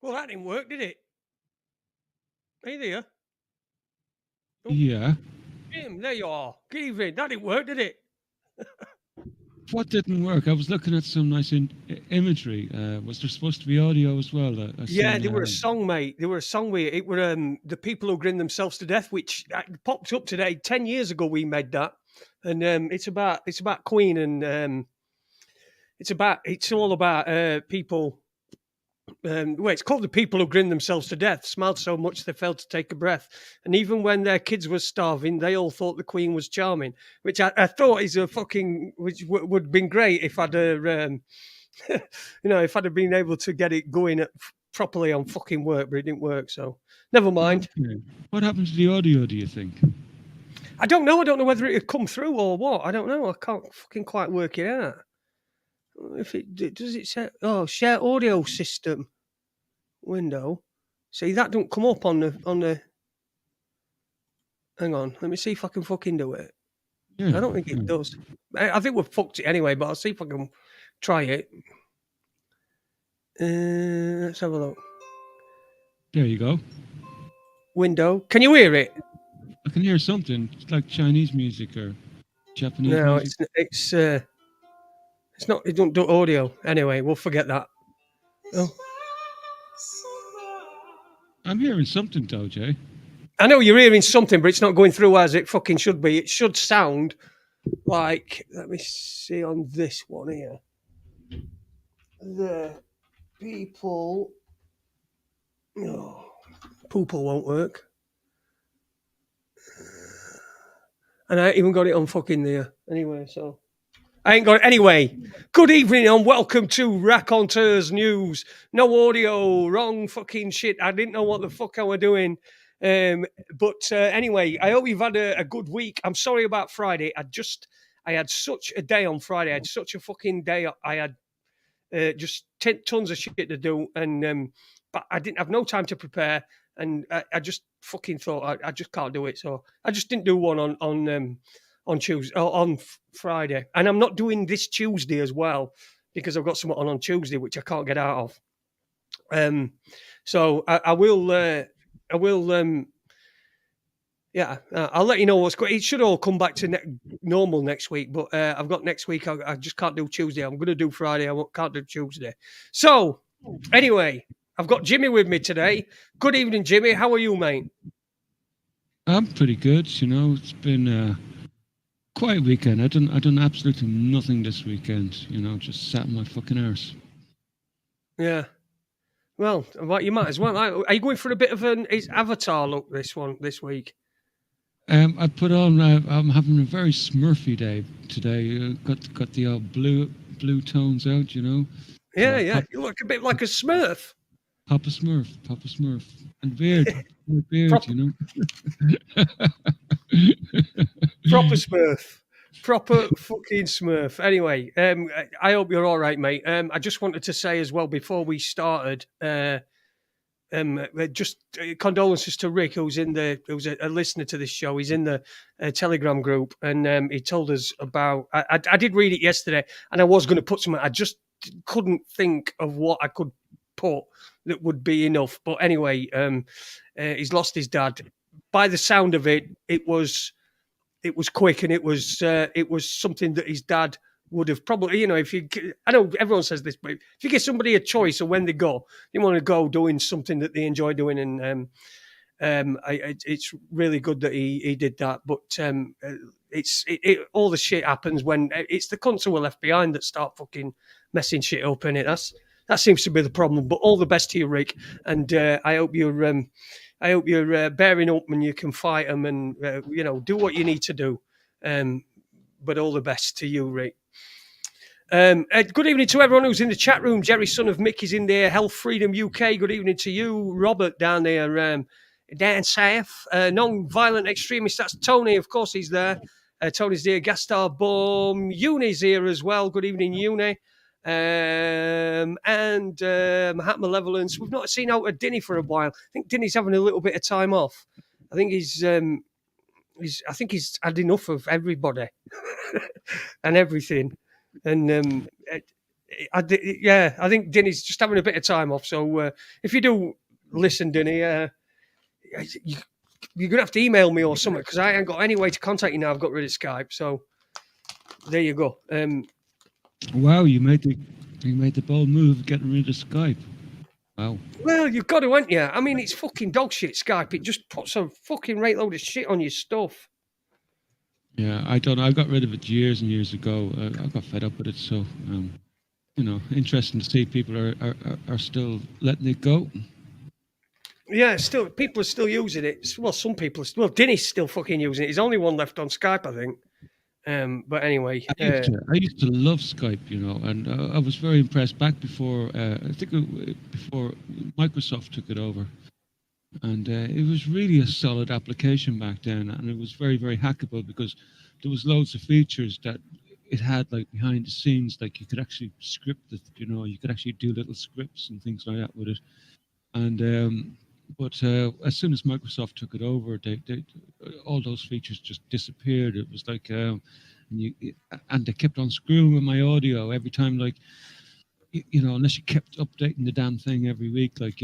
Well, that didn't work, did it? Are you there? Oh, Yeah. Jim, there you are. Good evening. That didn't work, did it? What didn't work? I was looking at some nice imagery. Was there supposed to be audio as well? I Yeah, seen. they were a song, mate. They were a song with it. Were the people who grin themselves to death, which popped up today. 10 years ago, we made that, and it's about Queen, and it's all about people. Well, it's called the people who grin themselves to death, smiled so much they failed to take a breath, and even when their kids were starving, they all thought the Queen was charming, which I thought is a fucking which would have been great if I'd if I'd have been able to get it going properly on fucking work, but it didn't work. So never mind. Okay. What happened to the audio? Do you think? I don't know. I don't know whether it had come through or what. I don't know. I can't fucking quite work it out. If does it say share audio system window. See that don't come up on the. Hang on. Let me see if I can fucking do it. Yeah. I don't think it does. I think we've fucked it anyway, but I'll see if I can try it. Let's have a look. There you go. Window. Can you hear it? I can hear something. It's like Chinese music or Japanese No, music. it's not. It don't do audio. Anyway, we'll forget that. Oh. I'm hearing something though, Jay. I know you're hearing something, but it's not going through as it fucking should be. It should sound like. Let me see on this one here. The people. Oh, poople won't work. And I even got it on fucking there. Anyway, so. I ain't got it. Anyway, good evening and welcome to Raconteurs News. No audio, wrong fucking shit. I didn't know what the fuck I were doing. But anyway, I hope you've had a good week. I'm sorry about Friday. I had such a day on Friday. I had such a fucking day. I had just tons of shit to do, and but I didn't have no time to prepare, and I just fucking thought I just can't do it. So I just didn't do one on Tuesday on Friday, and I'm not doing this Tuesday as well because I've got something on Tuesday which I can't get out of. So I will. I will. Yeah, I'll let you know what's going. It should all come back to normal next week, but I've got next week. I just can't do Tuesday. I'm going to do Friday. Can't do Tuesday. So anyway, I've got Jimmy with me today. Good evening, Jimmy. How are you, mate? I'm pretty good. It's been a quiet weekend. I done absolutely nothing this weekend. Just sat in my fucking arse. Yeah. Well, you might as well. Are you going for a bit of an Avatar look this week? I put on. I'm having a very Smurfy day today. Got the old blue tones out. Yeah, yeah. You look a bit like a Smurf. Papa Smurf, and beard, Proper, proper Smurf. Proper fucking Smurf. Anyway, I hope you're all right, mate. I just wanted to say as well before we started, just condolences to Rick, who's a listener to this show. He's in the Telegram group, and he told us about. I did read it yesterday, and I was going to put something. I just couldn't think of what I could put that would be enough. But anyway, he's lost his dad. By the sound of it, it was quick, and it was something that his dad would have probably, if you, I know everyone says this, but if you give somebody a choice of when they go, they want to go doing something that they enjoy doing, and it's really good that he did that. But all the shit happens when it's the cunts who are left behind that start fucking messing shit up, and that seems to be the problem. But all the best to you, Rick, and I hope you're bearing up and you can fight them, and do what you need to do. But all the best to you, Rick. Good evening to everyone who's in the chat room. Jerry, son of Mick, is in there. Health Freedom UK. Good evening to you, Robert, down there. Dan South, non-violent extremist. That's Tony. Of course, he's there. Tony's there. Gastar Boom. Uni's here as well. Good evening, Uni. And Mahat Malevolence. We've not seen out of Dinny for a while. I think Dinny's having a little bit of time off. I think he's had enough of everybody and everything. And Yeah, I think Dinny's just having a bit of time off. So if you do listen, Dinny, you, you're gonna have to email me or something because I ain't got any way to contact you now. I've got rid of Skype. So there you go. Wow, you made the bold move of getting rid of Skype. Wow. Well, you've got to, haven't you? I mean, it's fucking dog shit, Skype. It just puts a fucking right load of shit on your stuff. Yeah, I don't know. I got rid of it years and years ago. I got fed up with it. So, interesting to see people are still letting it go. Yeah, still people are still using it. Well, some people are still. Well, Dinny's still fucking using it. He's the only one left on Skype, I think. But anyway, I used to love Skype, and I was very impressed back before before Microsoft took it over, and it was really a solid application back then, and it was very very hackable because there was loads of features that it had like behind the scenes, like you could actually script it, you could actually do little scripts and things like that with it, and but as soon as Microsoft took it over, they all those features just disappeared. It was like and they kept on screwing with my audio every time, like unless you kept updating the damn thing every week, like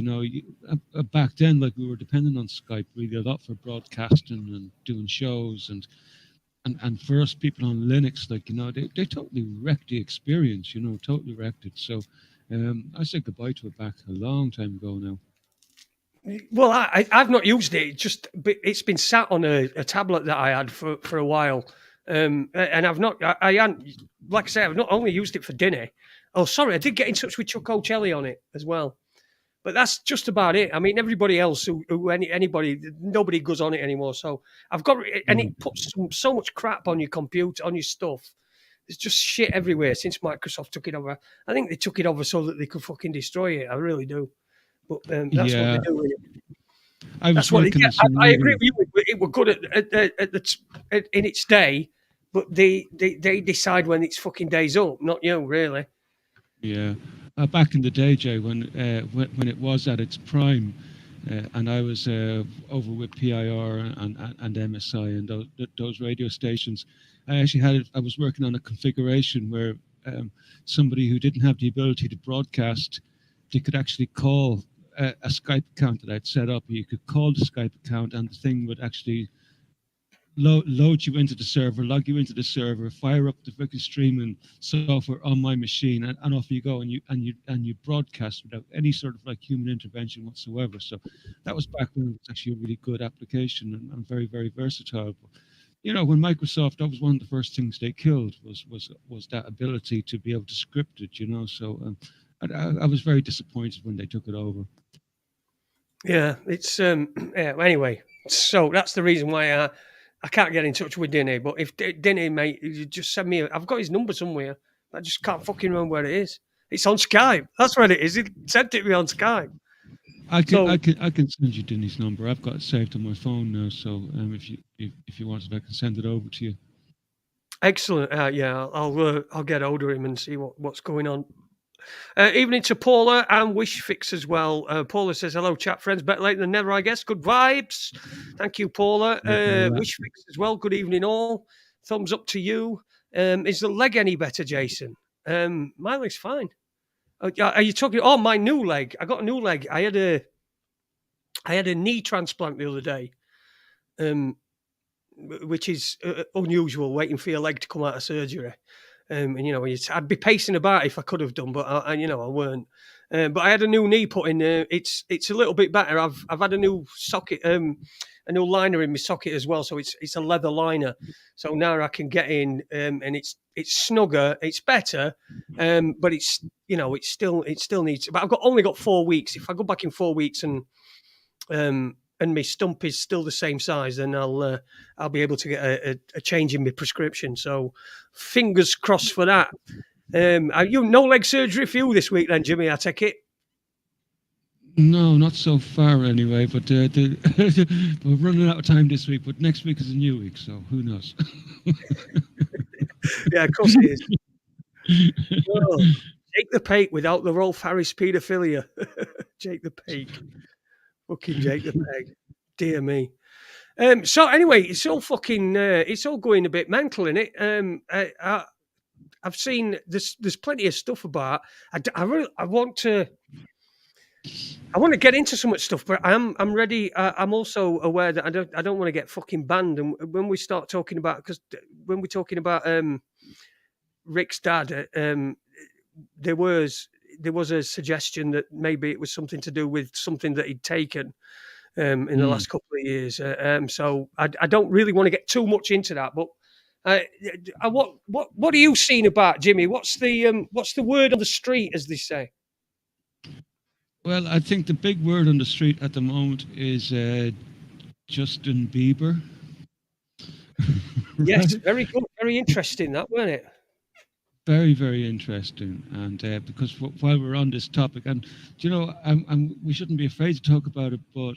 back then, like we were dependent on Skype really a lot for broadcasting and doing shows, and for us people on Linux, like they totally wrecked the experience, totally wrecked it. So I said goodbye to it back a long time ago now. well, I've not used it. It's been sat on a tablet that I had for a while, and I've not. I hadn't, like I say, I've not only used it for dinner. Oh, sorry, I did get in touch with Chuck O'Chelly on it as well. But that's just about it. I mean, everybody else anybody, nobody goes on it anymore. So I've got, and it puts so much crap on your computer, on your stuff. There's just shit everywhere since Microsoft took it over. I think they took it over so that they could fucking destroy it. I really do. But that's what they do. Really. I was That's what they working get. on some I agree really- with you. It were good in its day, but they decide when its fucking day's up, not you, really. Yeah, back in the day, Jay, when it was at its prime, and I was over with PIR and MSI and those radio stations, I actually I was working on a configuration where somebody who didn't have the ability to broadcast, they could actually call a Skype account that I'd set up. You could call the Skype account, and the thing would actually load you into the server, log you into the server, fire up the freaking streaming software on my machine, and off you go, and you broadcast without any sort of like human intervention whatsoever. So that was back when it was actually a really good application and very very versatile. But, when Microsoft, that was one of the first things they killed was that ability to be able to script it. So I was very disappointed when they took it over. Yeah, it's yeah. Anyway, so that's the reason why I can't get in touch with Dinny. But if Dinny, mate, you just send me. I've got his number somewhere. I just can't fucking remember where it is. It's on Skype. That's where it is. He sent it to me on Skype. I can send you Denny's number. I've got it saved on my phone now. So if you wanted, I can send it over to you. Excellent. Yeah, I'll get hold of him and see what's going on. Evening to Paula and Wish Fix as well. Paula says, hello, chat friends. Better late than never, I guess. Good vibes. Thank you, Paula. Wish Fix as well. Good evening, all. Thumbs up to you. Is the leg any better, Jason? My leg's fine. Are you talking? Oh, my new leg. I got a new leg. I had a knee transplant the other day, which is unusual, waiting for your leg to come out of surgery. And I'd be pacing about if I could have done, but I weren't. But I had a new knee put in. It's a little bit better. I've had a new socket, a new liner in my socket as well. So it's a leather liner. So now I can get in, and it's snugger. It's better, but it still needs. But I've only got 4 weeks. If I go back in 4 weeks and my stump is still the same size, then I'll be able to get a change in my prescription. So fingers crossed for that. No leg surgery for you this week then, Jimmy, I take it? No, not so far anyway, but we're running out of time this week, but next week is a new week, so who knows? Yeah, of course it is. Oh, Jake the Pake without the Rolf Harris paedophilia. Jake the Pake. Fucking Jake the Peg. Dear me. So anyway, it's all fucking, it's all going a bit mental, innit? I've seen there's plenty of stuff about. I want to get into so much stuff, but I'm ready. I'm also aware that I don't want to get fucking banned. And when we start talking about, because when we're talking about Rick's dad, there was a suggestion that maybe it was something to do with something that he'd taken in the last couple of years. So I don't really want to get too much into that. But what are you seeing about Jimmy? What's the word on the street, as they say? Well, I think the big word on the street at the moment is Justin Bieber. Yes, Right? very good, very interesting. That, wasn't it? Very, very interesting. And because while we're on this topic, and you know, we shouldn't be afraid to talk about it, but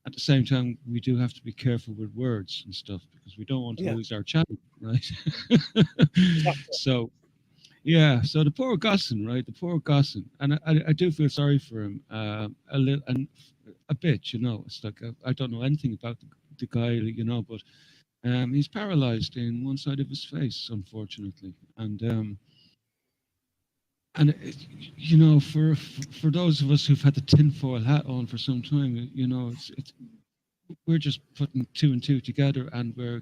at the same time, we do have to be careful with words and stuff because we don't want to Yeah, lose our channel, right? exactly. So yeah, so the poor Gosson, right? The poor Gosson, and I do feel sorry for him a little and a bit. You know, it's like I don't know anything about the guy, you know, but he's paralyzed in one side of his face, unfortunately, and you know, for those of us who've had the tinfoil hat on for some time, you know, it's we're just putting two and two together, and we're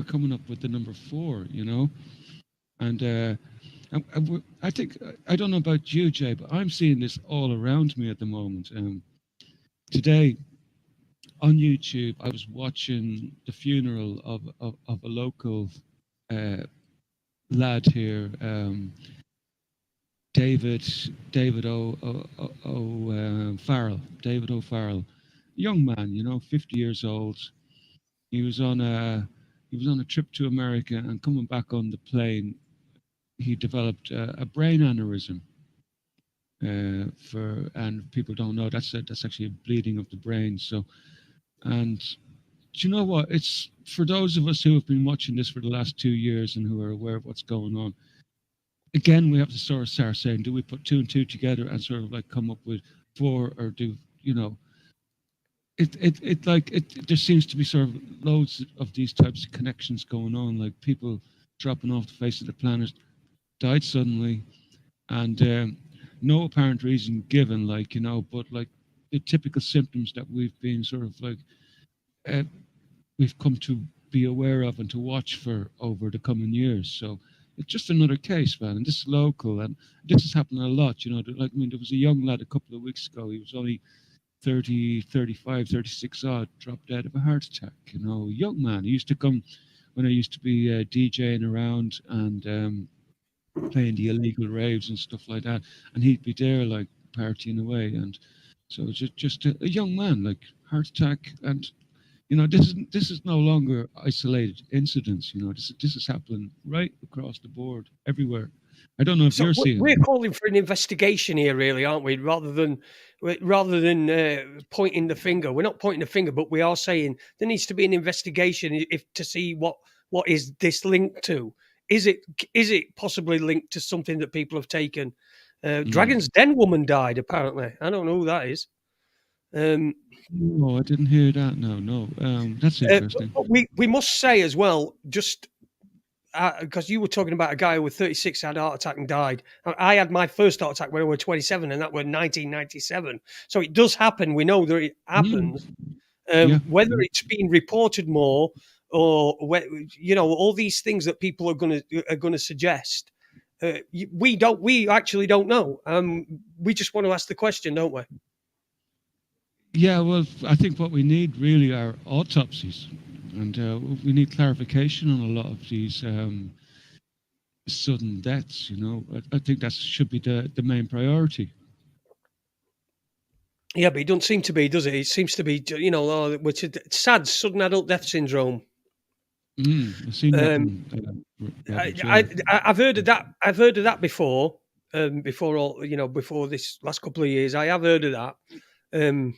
coming up with the number four, you know, and I think I don't know about you, Jay, but I'm seeing this all around me at the moment. Today on YouTube, I was watching the funeral of a local uh, lad here. David O'Farrell, David O'Farrell, young man, you know, 50 years old. He was on a trip to America, and coming back on the plane, he developed a brain aneurysm. And people don't know that's actually a bleeding of the brain. So, and do you know what? It's for those of us who have been watching this for the last 2 years and who are aware of what's going on. Again, we have to sort of start saying, do we put two and two together and sort of like come up with four, or do you know? There seems to be sort of loads of these types of connections going on, like people dropping off the face of the planet, died suddenly, and no apparent reason given, like, you know, but like the typical symptoms that we've been sort of like uh, we've come to be aware of and to watch for over the coming years. So it's just another case, man. And this is local, and this is happening a lot. You know, like, I mean, there was a young lad a couple of weeks ago. He was only 30, 35, 36 odd, dropped dead of a heart attack. You know, young man. He used to come when I used to be DJing around and playing the illegal raves and stuff like that, and he'd be there like partying away. And so just a young man, like heart attack. And you know, this is no longer isolated incidents. You know, this is happening right across the board, everywhere. I don't know if So you're seeing we're it. calling for an investigation here, really, aren't we? Rather than pointing the finger. We're not pointing the finger, but we are saying there needs to be an investigation if to see what is this linked to. Is it possibly linked to something that people have taken? Mm. Dragon's Den woman died, apparently. I don't know who that is. Oh, I didn't hear that. No, no. That's interesting. But we must say as well, just because you were talking about a guy who was 36 had a heart attack and died. I had my first heart attack when I was 27, and that was 1997. So it does happen. We know that it Mm. happens. Yeah. Whether it's being reported more, or you know, all these things that people are gonna suggest, we actually don't know. We just want to ask the question, don't we? Yeah, well, I think what we need really are autopsies, and we need clarification on a lot of these sudden deaths. You know, I think that should be the main priority. Yeah, but it doesn't seem to be, does it? It seems to be, you know, which is sad, sudden adult death syndrome. I've seen that Um, one, Robert. Yeah. I've heard of that. I've heard of that before. Before all, you know, before this last couple of years, I have heard of that. Um,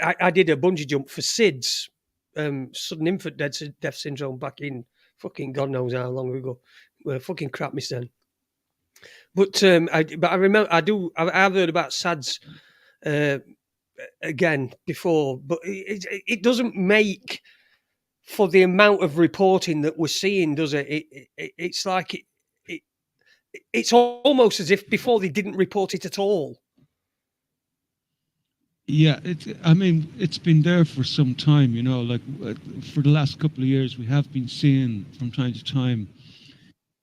I did a bungee jump for SIDS, sudden infant death syndrome, back in fucking God knows how long ago. Fucking crap, me then. But I remember I've heard about SADS uh, again before, but it doesn't make for the amount of reporting that we're seeing, does it? It's like it's almost as if before they didn't report it at all. Yeah, I mean, it's been there for some time, you know, like for the last couple of years, we have been seeing from time to time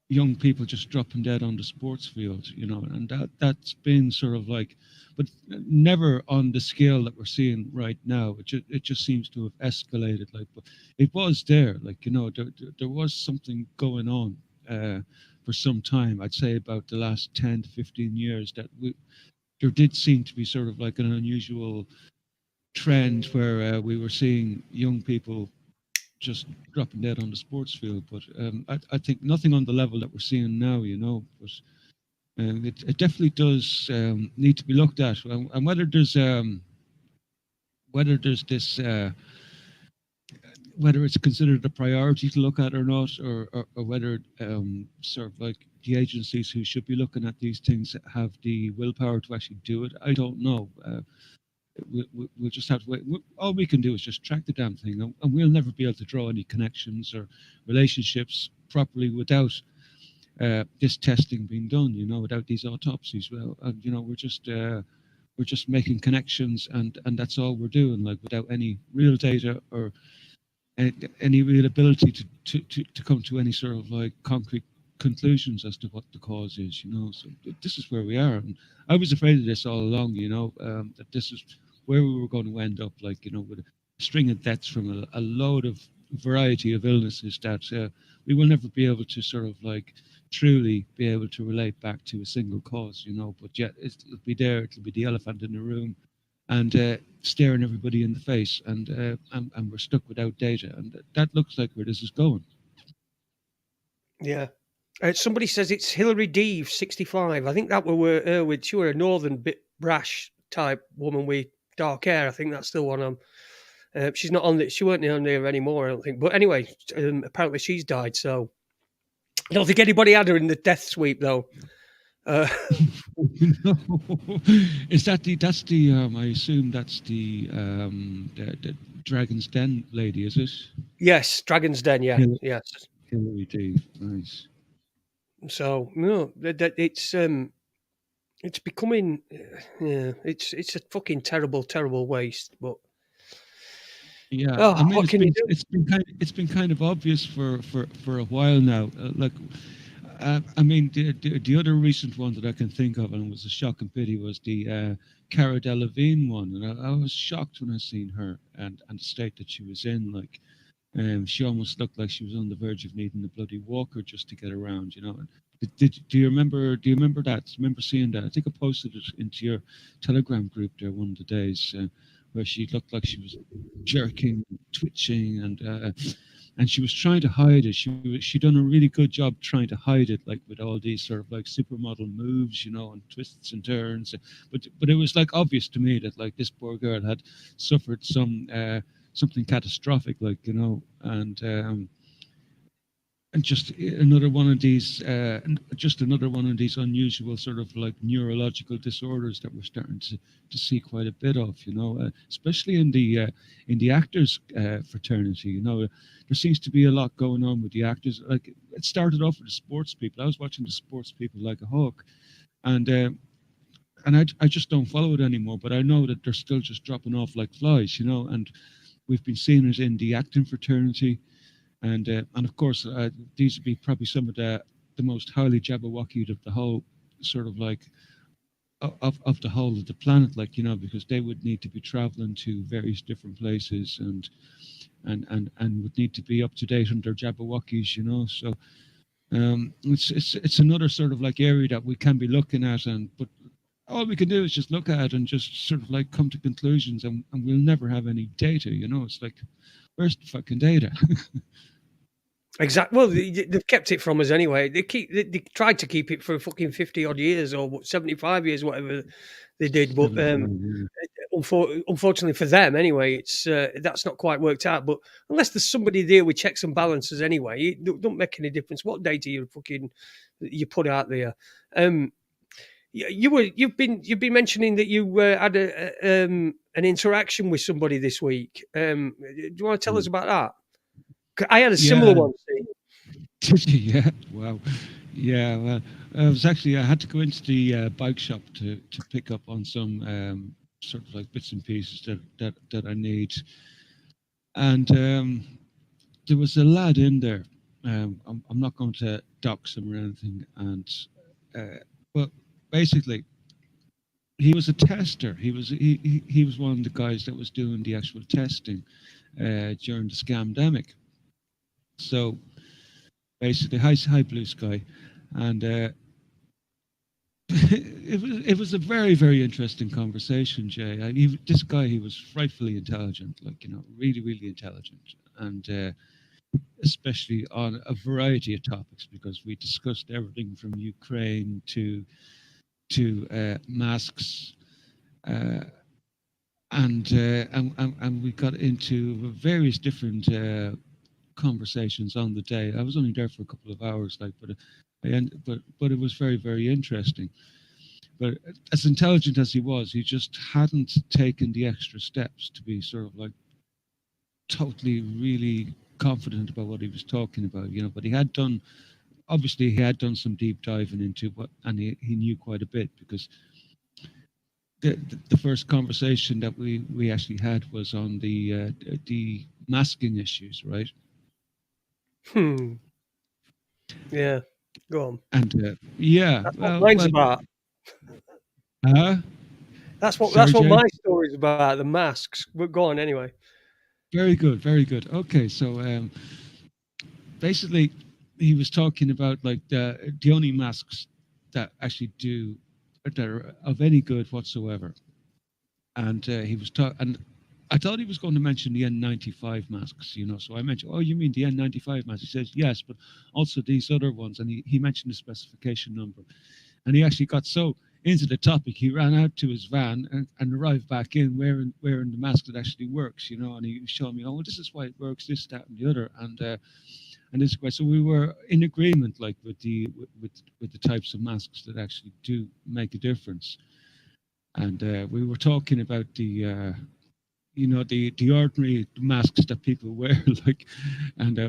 young people just dropping dead on the sports field, you know, and that's been sort of like, but never on the scale that we're seeing right now. It just seems to have escalated. Like, but it was there, like, you know, there was something going on for some time. I'd say about the last 10 to 15 years that there did seem to be sort of like an unusual trend where we were seeing young people just dropping dead on the sports field. But I think nothing on the level that we're seeing now, you know. But it definitely does need to be looked at, and whether there's this whether it's considered a priority to look at or not, or whether sort of like the agencies who should be looking at these things have the willpower to actually do it. I don't know. We'll just have to wait. All we can do is just track the damn thing, and we'll never be able to draw any connections or relationships properly without this testing being done. You know, without these autopsies. Well, and you know, we're just making connections, and that's all we're doing. Like without any real data or any real ability to come to any sort of like concrete conclusions as to what the cause is, you know. So this is where we are, and I was afraid of this all along, you know, that this is where we were going to end up, like, you know, with a string of deaths from a load of variety of illnesses that we will never be able to sort of like truly be able to relate back to a single cause, you know. But yet it'll be there, it'll be the elephant in the room, and staring everybody in the face, and we're stuck without data, and that looks like where this is going. Yeah. Somebody says it's Hilary Deave, 65. I think that were her with. She were a northern bit brash type woman with dark hair. I think that's the one. She's not on. She weren't on there anymore, I don't think. But anyway, apparently she's died. So I don't think anybody had her in the death sweep, though. No. Is that that's the I assume that's the Dragon's Den lady, is it? Yes, Dragon's Den. Yeah, yes. Hillary D. Nice. So no, it's becoming, yeah, it's a fucking terrible waste. But Yeah, oh, I mean what can you do? it's been kind of obvious for a while now. Like, I mean, the other recent one that I can think of, and it was a shock and pity, was the Cara Delevingne one, and I was shocked when I seen her and the state that she was in. Like, she almost looked like she was on the verge of needing a bloody walker just to get around, you know. And do you remember? Do you remember that? Remember seeing that? I think I posted it into your Telegram group there one of the days, where she looked like she was jerking, twitching, and she was trying to hide it. She done a really good job trying to hide it, like with all these sort of like supermodel moves, you know, and twists and turns. But it was like obvious to me that like this poor girl had suffered something catastrophic, like, you know, and just another one of these unusual sort of like neurological disorders that we're starting to see quite a bit of, you know, especially in the actors fraternity. You know, there seems to be a lot going on with the actors. Like, it started off with the sports people. I was watching the sports people like a hawk, and I just don't follow it anymore, but I know that they're still just dropping off like flies, you know. And we've been seeing it in the acting fraternity, and of course, these would be probably some of the most highly Jabberwockied of the whole sort of like of the whole of the planet, like, you know, because they would need to be traveling to various different places and would need to be up to date on their Jabberwockies, you know. So it's another sort of like area that we can be looking at, but all we can do is just look at it and just sort of like come to conclusions, and we'll never have any data, you know. It's like, where's the fucking data? Exactly. Well, they've kept it from us anyway. They tried to keep it for fucking 50 odd years or 75 years, whatever they did. But unfortunately for them, anyway, it's that's not quite worked out. But unless there's somebody there with checks and balances, anyway, it don't make any difference what data you put out there. You've been mentioning that you had an interaction with somebody this week. Do you want to tell us about that? I had a Yeah, similar one. yeah, wow. Yeah, well, I had to go into the bike shop to pick up on some sort of like bits and pieces that I need, and there was a lad in there. I'm not going to dox him or anything, and but basically he was a tester. He was one of the guys that was doing the actual testing during the scamdemic. So basically, high blue sky, and it was a very interesting conversation, Jay. This guy, he was frightfully intelligent, like really intelligent, and especially on a variety of topics because we discussed everything from Ukraine to masks. Uh, and we got into various different conversations on the day. I was only there for a couple of hours, like, but it was very interesting. But as intelligent as he was, he just hadn't taken the extra steps to be sort of like totally really confident about what he was talking about, But he had done, obviously, he had done some deep diving into what, and he knew quite a bit because the first conversation that we actually had was on the masking issues, right? Yeah, go on. And yeah, That's what mine's about. uh, That's sorry, what Jay. my story's about. The masks. But go on anyway. Very good, very good. Okay, so basically, he was talking about like the only masks that actually do that are of any good whatsoever, and he was talking, and I thought he was going to mention the N95 masks, So I mentioned, oh, you mean the N95 masks? He says yes, but also these other ones, and he mentioned the specification number, and he actually got so into the topic, he ran out to his van and arrived back in wearing the mask that actually works, and he was showing me, oh, well, this is why it works, this, that, and the other, and this way. So we were in agreement, like with the types of masks that actually do make a difference, and we were talking about the ordinary masks that people wear, like, and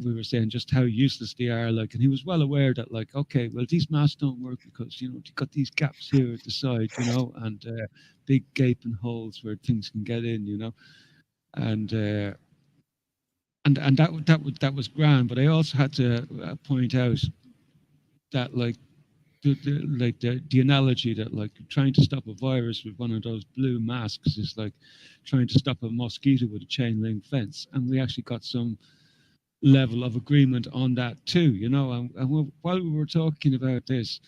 we were saying just how useless they are, like, and he was well aware that, like, okay, well, these masks don't work because you've got these gaps here at the side, and big gaping holes where things can get in, and that was grand, but I also had to point out that, like, the analogy that, like, trying to stop a virus with one of those blue masks is like trying to stop a mosquito with a chain link fence, and we actually got some level of agreement on that too, and while we were talking about this,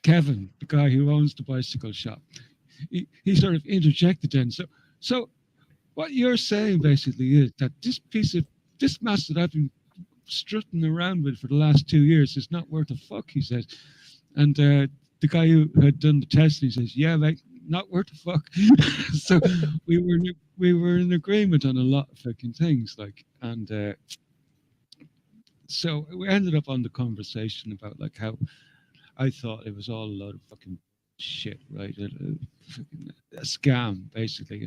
Kevin, the guy who owns the bicycle shop, he sort of interjected then. So what you're saying basically is that this mask that I've been strutting around with for the last 2 years is not worth a fuck, he says. And the guy who had done the testing says, "Yeah, mate, not worth a fuck." So we were in agreement on a lot of fucking things, like, and so we ended up on the conversation about, like, how I thought it was all a load of fucking shit, right? A scam, basically,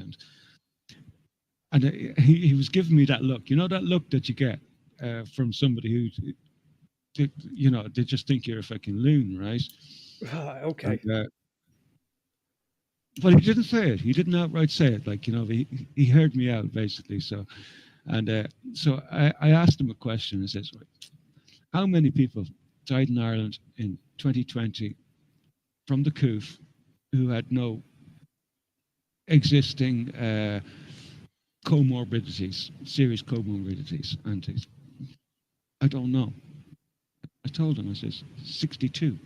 and he was giving me that look, that look that you get from somebody who they just think you're a fucking loon, right? And, Okay. but he didn't say it. He didn't outright say it. Like, he heard me out, basically. So I asked him a question. I says, right, how many people died in Ireland in 2020 from the COOF who had no existing comorbidities, serious comorbidities? And he said, I don't know. I told him, I says, 62.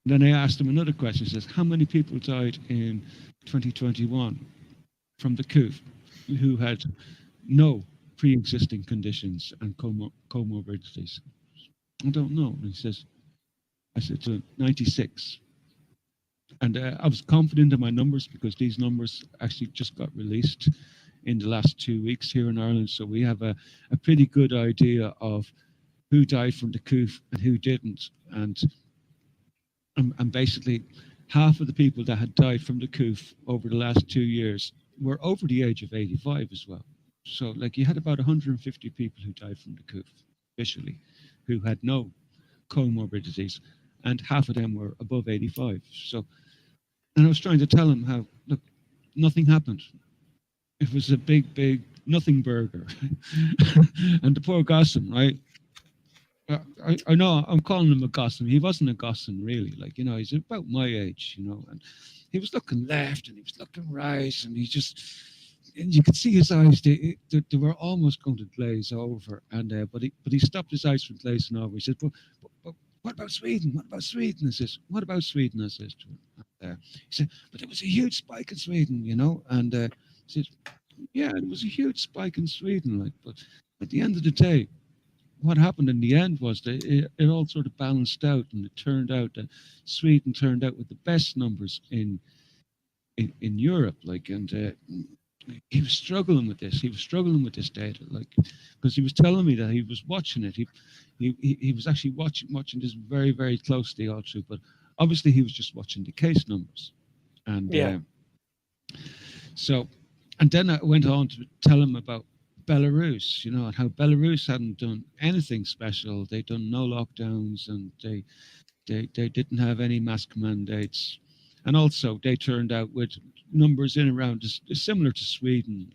Then I asked him another question. He says, how many people died in 2021 from the COOF who had no pre-existing conditions and comorbidities? I don't know. And I said to him, 96. And I was confident in my numbers because these numbers actually just got released in the last 2 weeks here in Ireland. So we have a pretty good idea of who died from the COOF and who didn't. And basically, half of the people that had died from the COOF over the last 2 years were over the age of 85 as well. So, like, you had about 150 people who died from the COOF. officially, who had no comorbidities, and half of them were above 85. So, and I was trying to tell him how, look, nothing happened. It was a big nothing burger. And the poor Gosson, right? I know I'm calling him a Gosson. He wasn't a Gosson, really. Like, he's about my age, and he was looking left and he was looking right, and and you could see his eyes, they were almost going to glaze over. And but he stopped his eyes from glazing over. He said, but what about Sweden? What about Sweden? I says, what about Sweden? I says to him. He said, but there was a huge spike in Sweden, and he says, yeah, there was a huge spike in Sweden, like, but at the end of the day, what happened in the end was that it all sort of balanced out, and it turned out that Sweden turned out with the best numbers in Europe, like, and he was struggling with this. He was struggling with this data, like, because he was telling me that he was watching it. He was actually watching this very, very closely all through, but obviously he was just watching the case numbers, and so, and then I went on to tell him about Belarus, and how Belarus hadn't done anything special. They'd done no lockdowns, and they didn't have any mask mandates. And also, they turned out with numbers in around similar to Sweden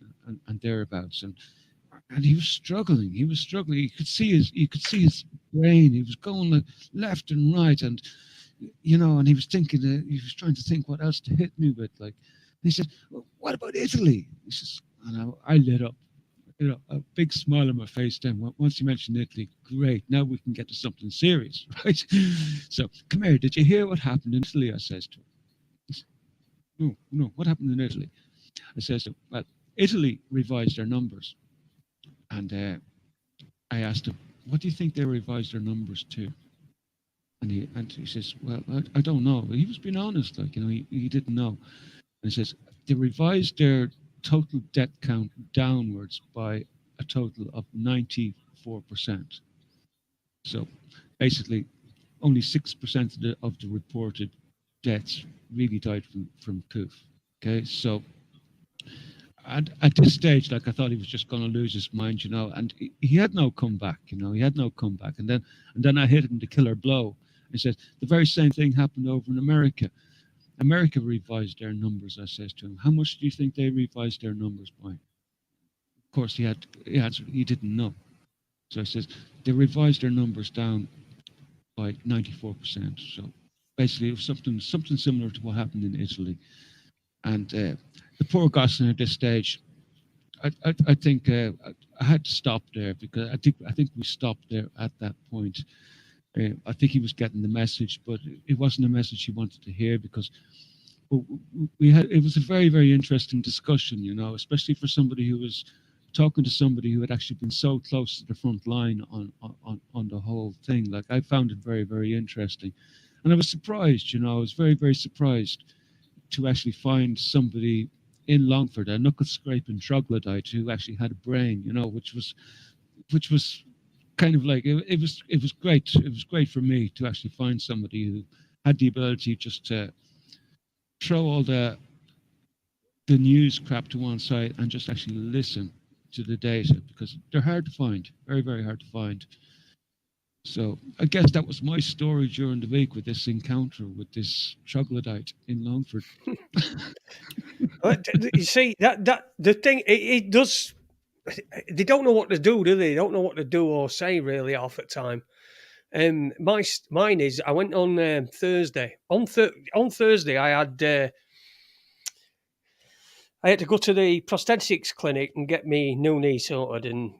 and thereabouts. And he was struggling. He was struggling. You could see his brain. He was going left and right, and and he was thinking. He was trying to think what else to hit me with. Like, and he said, well, "What about Italy?" He says, and I lit up. A big smile on my face then. Once you mentioned Italy, great. Now we can get to something serious, right? So, come here. Did you hear what happened in Italy? I says to him. He said, no. What happened in Italy? I says to him, well, Italy revised their numbers. And I asked him, what do you think they revised their numbers to? And he says, well, I don't know. He was being honest, like, he didn't know. And he says, they revised their total death count downwards by a total of 94%. So basically, only 6% of the reported deaths really died from COOF. Okay, so at this stage, like, I thought he was just going to lose his mind, and he had no comeback, he had no comeback. And then I hit him the killer blow. He says, the very same thing happened over in America. America revised their numbers, I says to him. How much do you think they revised their numbers by? Of course, he answered, he didn't know. So I says, they revised their numbers down by 94%. So basically, it was something similar to what happened in Italy. And the poor Gosling at this stage, I think I had to stop there, because I think we stopped there at that point. I think he was getting the message, but it wasn't a message he wanted to hear, because it was a very, very interesting discussion, especially for somebody who was talking to somebody who had actually been so close to the front line on the whole thing. Like, I found it very, very interesting. And I was surprised, I was very, very surprised to actually find somebody in Longford, a knuckle scraping troglodyte who actually had a brain, which was kind of like, it was great. It was great for me to actually find somebody who had the ability just to throw all the news crap to one side and just actually listen to the data, because they're hard to find, very, very hard to find. So I guess that was my story during the week, with this encounter with this troglodyte in Longford. You see, that the thing, it does. They don't know what to do, do they? They don't know what to do or say, really, half the time. Mine is, I went on Thursday. On Thursday, I had to go to the prosthetics clinic and get me new knee sorted, and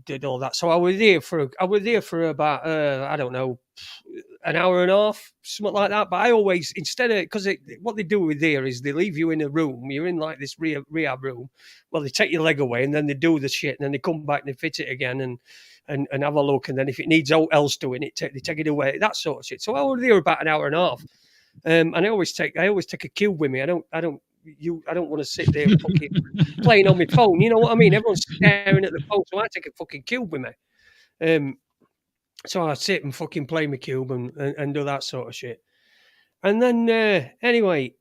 did all that. So I was there for about I don't know, an hour and a half, something like that. But I always, instead of, because what they do with there is they leave you in a room. You're in like this rehab room. Well, they take your leg away and then they do the shit, and then they come back and they fit it again and have a look. And then if it needs else doing it, they take it away. That sort of shit. So I was there about an hour and a half. And I always take a cube with me. I don't want to sit there fucking playing on my phone. You know what I mean? Everyone's staring at the phone, so I take a fucking cube with me. So I sit and fucking play my cube and do that sort of shit. And then anyway,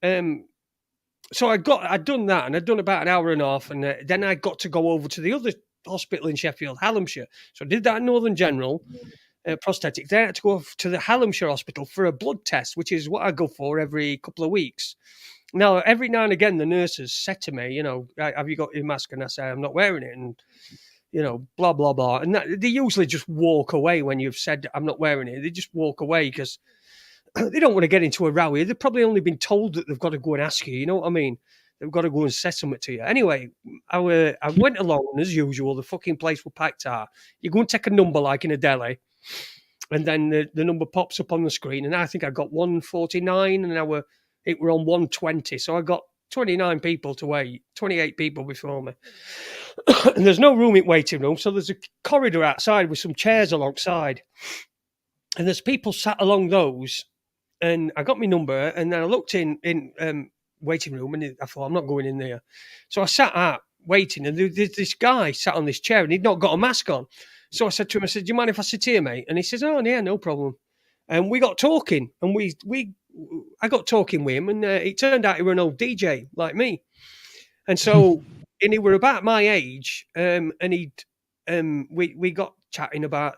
so I'd done that, and I'd done about an hour and a half, and then I got to go over to the hospital in Sheffield, Hallamshire. So I did that in Northern General, prosthetic. Then I had to go to the Hallamshire Hospital for a blood test, which is what I go for every couple of weeks. Now, every now and again, the nurses said to me, have you got your mask? And I say, I'm not wearing it. And, blah, blah, blah. And they usually just walk away when you've said, I'm not wearing it. They just walk away because they don't want to get into a row. They've probably only been told that they've got to go and ask you. You know what I mean? They've got to go and say something to you. Anyway, I went along, and as usual, the fucking place was packed out. You go and take a number like in a deli, and then the number pops up on the screen, and I think I got 149, and it were on 120. So I got 29 people to wait, 28 people before me. And there's no room in waiting room, so there's a corridor outside with some chairs alongside. And there's people sat along those, and I got my number, and then I looked in waiting room, and I thought, I'm not going in there. So I sat out waiting, and there's this guy sat on this chair, and he'd not got a mask on. So I said to him, do you mind if I sit here, mate? And he says, oh, yeah, no problem. And we got talking, and I got talking with him, and it turned out he were an old DJ like me. And so, and he were about my age, and we got chatting about,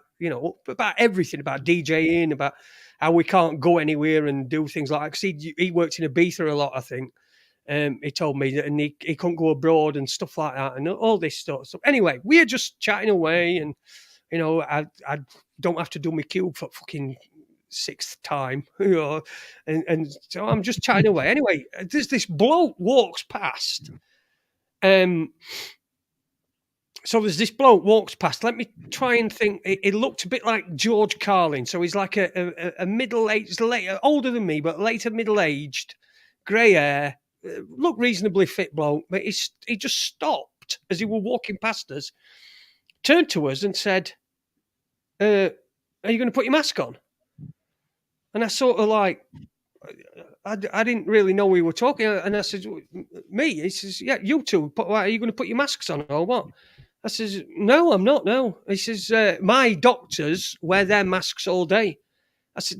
about everything, about DJing, about how we can't go anywhere and do things like that. Because he worked in Ibiza a lot, I think. He told me that, and he couldn't go abroad and stuff like that, and all this stuff. So anyway, we are just chatting away, and I don't have to do my cube for fucking sixth time, and so I'm just chatting away. Anyway, there's this bloke walks past. So there's this bloke walks past. Let me try and think. It looked a bit like George Carlin. So he's like a middle-aged, older than me, but later middle-aged, grey hair, looked reasonably fit bloke. But he just stopped as he were walking past us, turned to us and said, are you going to put your mask on? And I sort of like, I didn't really know we were talking. And I said, me? He says, yeah, you two. Are you going to put your masks on or what? I says, no, I'm not, no. He says, my doctors wear their masks all day. I said,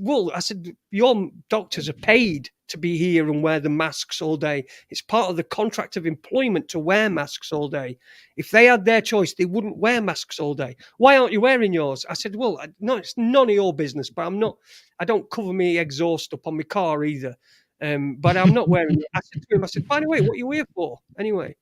your doctors are paid to be here and wear the masks all day. It's part of the contract of employment to wear masks all day. If they had their choice, they wouldn't wear masks all day. Why aren't you wearing yours? I said, well, no, it's none of your business, but I don't cover my exhaust up on my car either. But I'm not wearing it. I said to him, by the way, what are you here for anyway?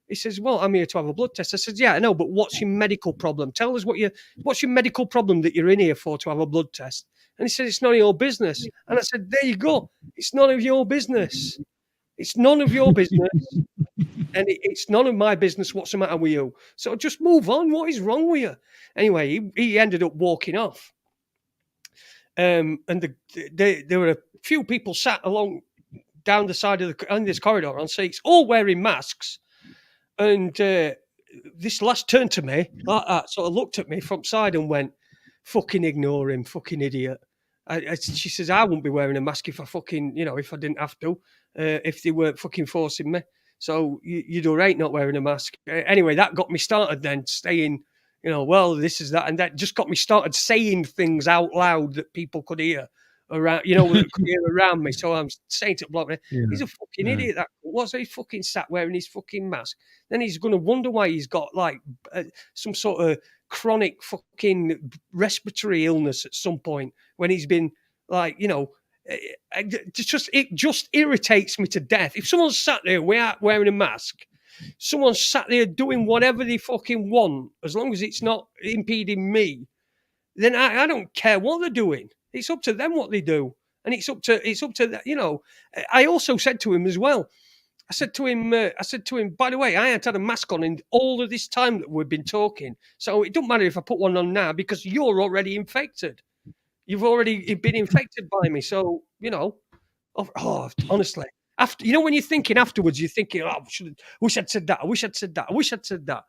He says, well, I'm here to have a blood test. I said, yeah, I know, but what's your medical problem? Tell us what's your medical problem that you're in here for to have a blood test? And he said, it's none of your business. And I said, there you go. It's none of your business. It's none of your business. And it's none of my business what's the matter with you. So just move on. What is wrong with you? Anyway, he ended up walking off. And there were a few people sat along down the side of on this corridor on seats, all wearing masks. And this last turned to me like that, sort of looked at me from side and went, fucking ignore him, fucking idiot. She says, I wouldn't be wearing a mask if I fucking, if I didn't have to, if they weren't fucking forcing me. So you'd all right not wearing a mask. Anyway, that got me started then saying, well, this is that. And that just got me started saying things out loud that people could hear around, that could hear around me. So I'm saying to the bloke, he's a fucking idiot. That was he fucking sat wearing his fucking mask. Then he's going to wonder why he's got like some sort of chronic fucking respiratory illness at some point when he's been like, it just irritates me to death. If someone sat there without wearing a mask, someone sat there doing whatever they fucking want, as long as it's not impeding me, then I don't care what they're doing. It's up to them what they do, and it's up to I also said to him as well. I said to him, by the way, I hadn't had a mask on in all of this time that we've been talking. So it don't matter if I put one on now because you're already infected. You've already been infected by me. So, honestly, after, when you're thinking afterwards, you're thinking, oh, wish I'd said that. I wish I'd said that. I wish I'd said that.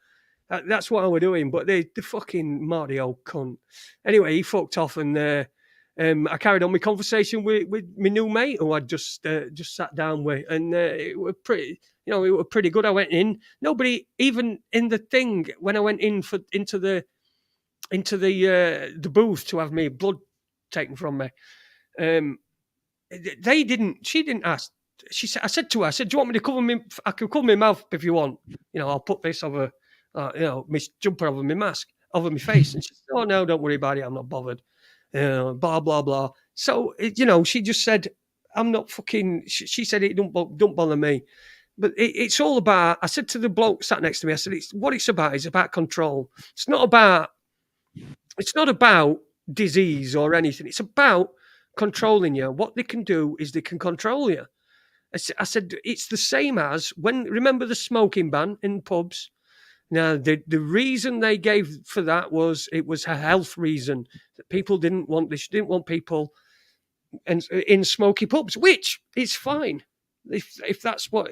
That's what I were doing. But the fucking Marty old cunt. Anyway, he fucked off and I carried on my conversation with my new mate who I just sat down with, and it was pretty, it was pretty good. I went in. Nobody even in the thing when I went into the booth to have my blood taken from me. She didn't ask. I said to her, do you want me to cover me? I can cover my mouth if you want. I'll put this over my jumper over my mask, over my face. And she said, oh, no, don't worry about it. I'm not bothered. Blah, blah, blah. So, she just said, I'm not fucking, she said, it don't bother me. But it's all about, I said to the bloke sat next to me, I said, what it's about is about control. It's not about disease or anything. It's about controlling you. What they can do is they can control you. I said, it's the same as remember the smoking ban in pubs? Now, the reason they gave for that was it was a health reason. That people didn't want people in smoky pubs, which is fine. If that's what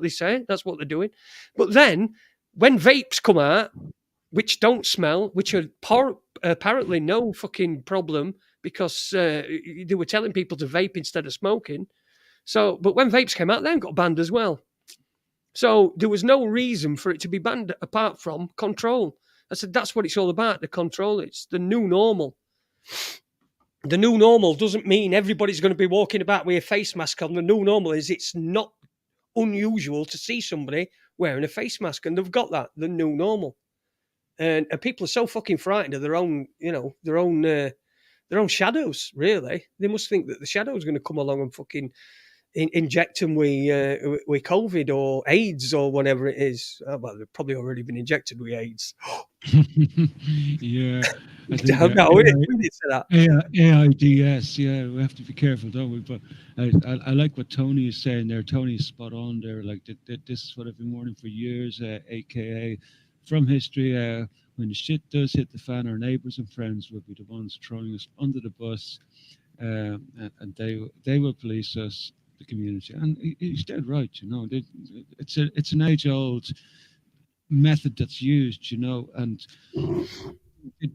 they say, that's what they're doing. But then when vapes come out, which don't smell, which are apparently no fucking problem because they were telling people to vape instead of smoking. So, but when vapes came out, they got banned as well. So there was no reason for it to be banned apart from control. I said, that's what it's all about, the control. It's the new normal. The new normal doesn't mean everybody's going to be walking about with a face mask on. The new normal is it's not unusual to see somebody wearing a face mask, and they've got that, the new normal. And people are so fucking frightened of their own shadows, really. They must think that the shadow is going to come along and fucking inject them with COVID or AIDS or whatever it is. Well, they've probably already been injected with AIDS. Yeah. I think that. AIDS, yeah, we have to be careful, don't we? But I like what Tony is saying there. Tony's spot on there. Like, this is what I've been warning for years, aka from history. When the shit does hit the fan, our neighbours and friends will be the ones throwing us under the bus, and they will police us, the community. And he's dead right, it's an age-old method that's used, and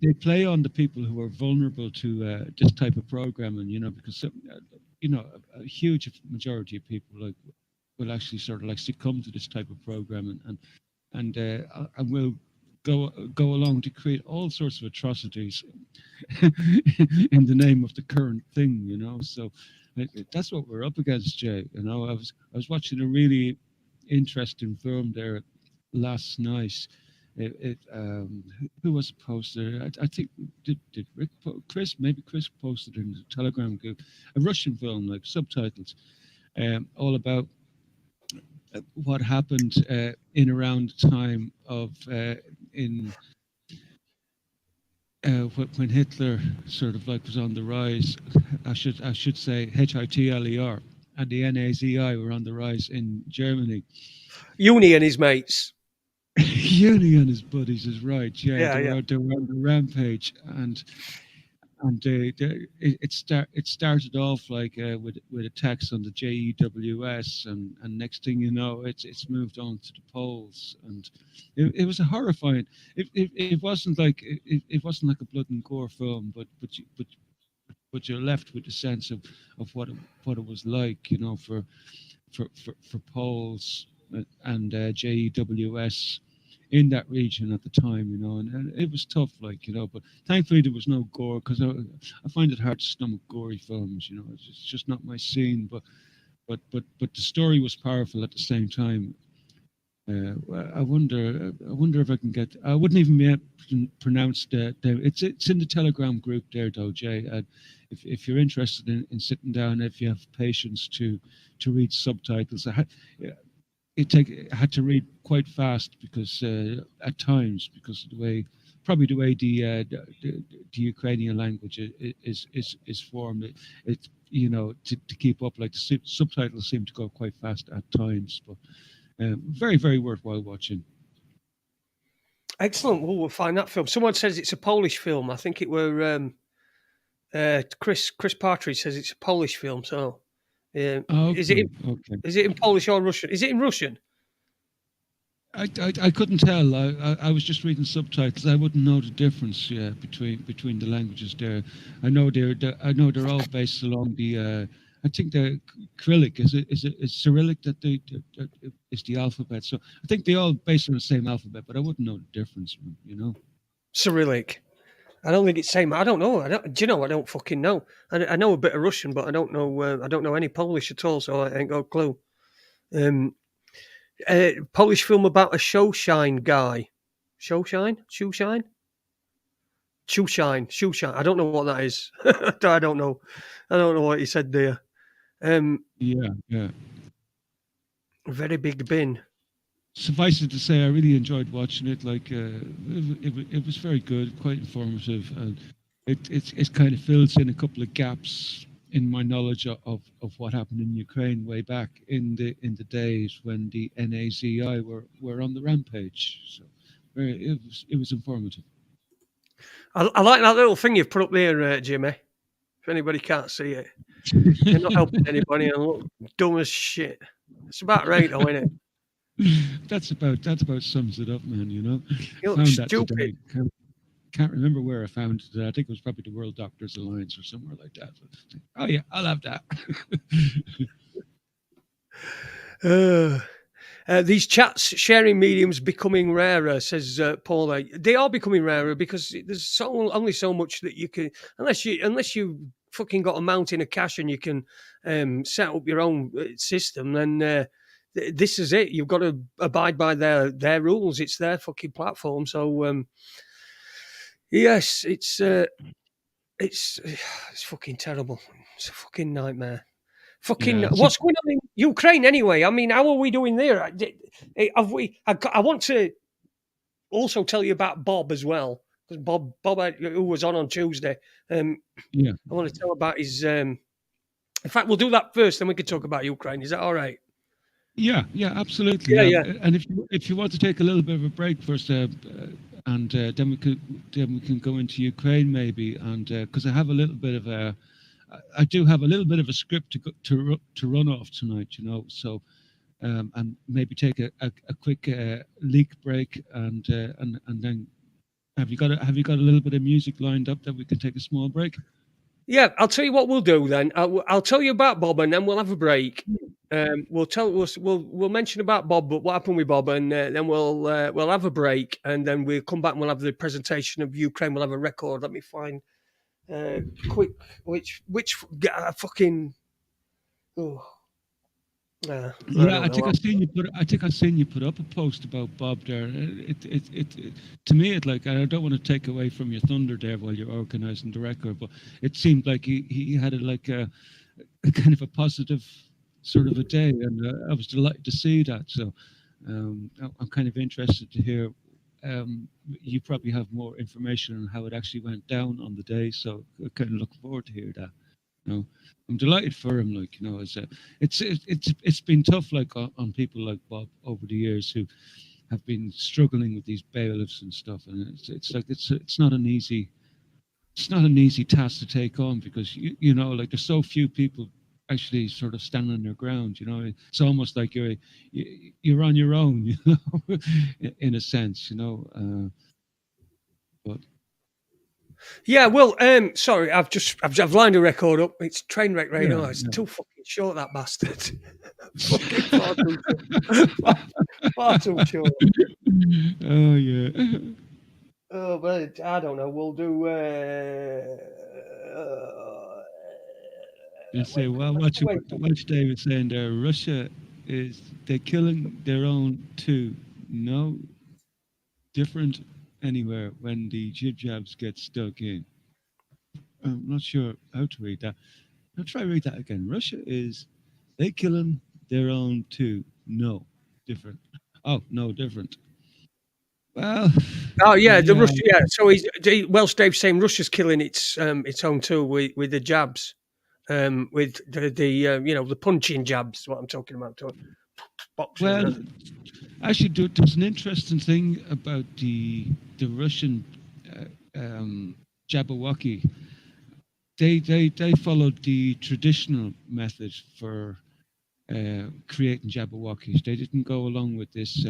they play on the people who are vulnerable to this type of programming, because a huge majority of people will actually sort of succumb to this type of programming and will go along to create all sorts of atrocities in the name of the current thing, So that's what we're up against, Jay. I was watching a really interesting film there last night. Who was it posted? I think did Chris posted in the Telegram group a Russian film, like subtitles, all about what happened in around the time of when Hitler sort of was on the rise. I should say Hitler and the Nazi were on the rise in Germany. Uni and his mates. Uni and his buddies is right. Yeah, they were on the rampage, and it started off with attacks on the JEWS, and next thing you know, it's moved on to the Poles, and it was a horrifying. It wasn't like it wasn't like a blood and gore film, but you're left with a sense of what it was like, for Poles and JEWS in that region at the time, and it was tough, but thankfully there was no gore, because I find it hard to stomach gory films, it's just not my scene, but the story was powerful at the same time. I wonder if I can get. I wouldn't even be able to pronounce it's in the Telegram group there, though, Jay. If you're interested in sitting down, if you have patience to read subtitles, I had to read quite fast because at times, because of the way the Ukrainian language is formed, to keep up, the subtitles seem to go quite fast at times, but very, very worthwhile watching. Excellent. Well, we'll find that film. Someone says it's a Polish film. I think it were Chris Partridge says it's a Polish film. So is it in Polish or Russian? Is it in Russian? I couldn't tell. I was just reading subtitles. I wouldn't know the difference between the languages there. I know they're all based along the. I think the Cyrillic is Cyrillic that is the alphabet. So I think they all based on the same alphabet, but I wouldn't know the difference. Cyrillic. I don't think it's same. I don't know. Do you know? I don't fucking know. I know a bit of Russian, but I don't know. I don't know any Polish at all, so I ain't got a clue. Polish film about a show shine guy. Shoeshine? Shoeshine. I don't know what that is. I don't know. I don't know what you said there. Yeah, yeah. Very big bin. Suffice it to say, I really enjoyed watching it. Like, it was very good, quite informative, and it kind of fills in a couple of gaps in my knowledge of what happened in Ukraine way back in the days when the NAZI were on the rampage. So, it was informative. I like that little thing you've put up there, Jimmy. If anybody can't see it, you're not helping anybody and look dumb as shit. It's about right, though, isn't it? That about sums it up, man. You know, You look found that stupid. today. Can't remember where I found it. I think it was probably the World Doctors Alliance or somewhere like that. Oh yeah, I'll have that. These chats sharing mediums becoming rarer, says Paula. They are becoming rarer because there's only so much that you can, unless you fucking got a mountain of cash and you can set up your own system. Then this is it. You've got to abide by their rules. It's their fucking platform. So yes, it's fucking terrible. It's a fucking nightmare. Fucking Yeah, what's going on in Ukraine anyway? I mean, how are we doing there? Have we? I want to also tell you about Bob as well, because Bob, who was on Tuesday. yeah, I want to tell about his. In fact, we'll do that first, then we can talk about Ukraine. Is that all right? yeah, absolutely. Yeah, yeah, And if you want to take a little bit of a break first, and then we can go into Ukraine maybe, and because I have a little bit of a. I do have a little bit of a script to run off tonight, you know. So and maybe take a quick leak break, and then have you got a little bit of music lined up that we can take a small break? yeah. I'll tell you what we'll do then. I'll tell you about Bob, and then we'll have a break. We'll mention about Bob, but what happened with Bob, and then we'll have a break, and then we'll come back and we'll have the presentation of Ukraine. We'll have a record. Let me find quick which fucking oh I Yeah, don't know. I think I seen you put up a post about Bob there. To me, it like I don't want to take away from your thunder there while you're organising the record, but it seemed like he had a kind of a positive sort of a day, and I was delighted to see that. So I'm kind of interested to hear. You probably have more information on how it actually went down on the day, so I kind of look forward to hear that. You know, I'm delighted for him. Like, you know, it's been tough, like on people like Bob over the years who have been struggling with these bailiffs and stuff, and it's like it's not an easy task to take on because you know, like there's so few people actually sort of standing their ground. You know, it's almost like you're on your own. You know, in a sense. You know, but Yeah, well, sorry, I've lined a record up. It's train wreck yeah, radar. It's yeah. too fucking short, that bastard. Fucking far too short. Far too short. Oh yeah. Oh, but I don't know. We'll do. They say, Wait a minute. well, Wait. what David saying there? Russia is they're killing their own too. No different anywhere when the jib jabs get stuck in. I'm not sure how to read that. I'll try read that again. Russia is they killing their own too. No different. Oh, no different. Well, Oh yeah, the yeah. Russia. Yeah, so Welsh Dave's saying Russia's killing its own too with the jabs, with the you know, the punching jabs. What I'm talking about, boxing and Well, that. actually, there's an interesting thing about the Russian Jabberwocky. They followed the traditional method for creating Jabberwockies. They didn't go along with this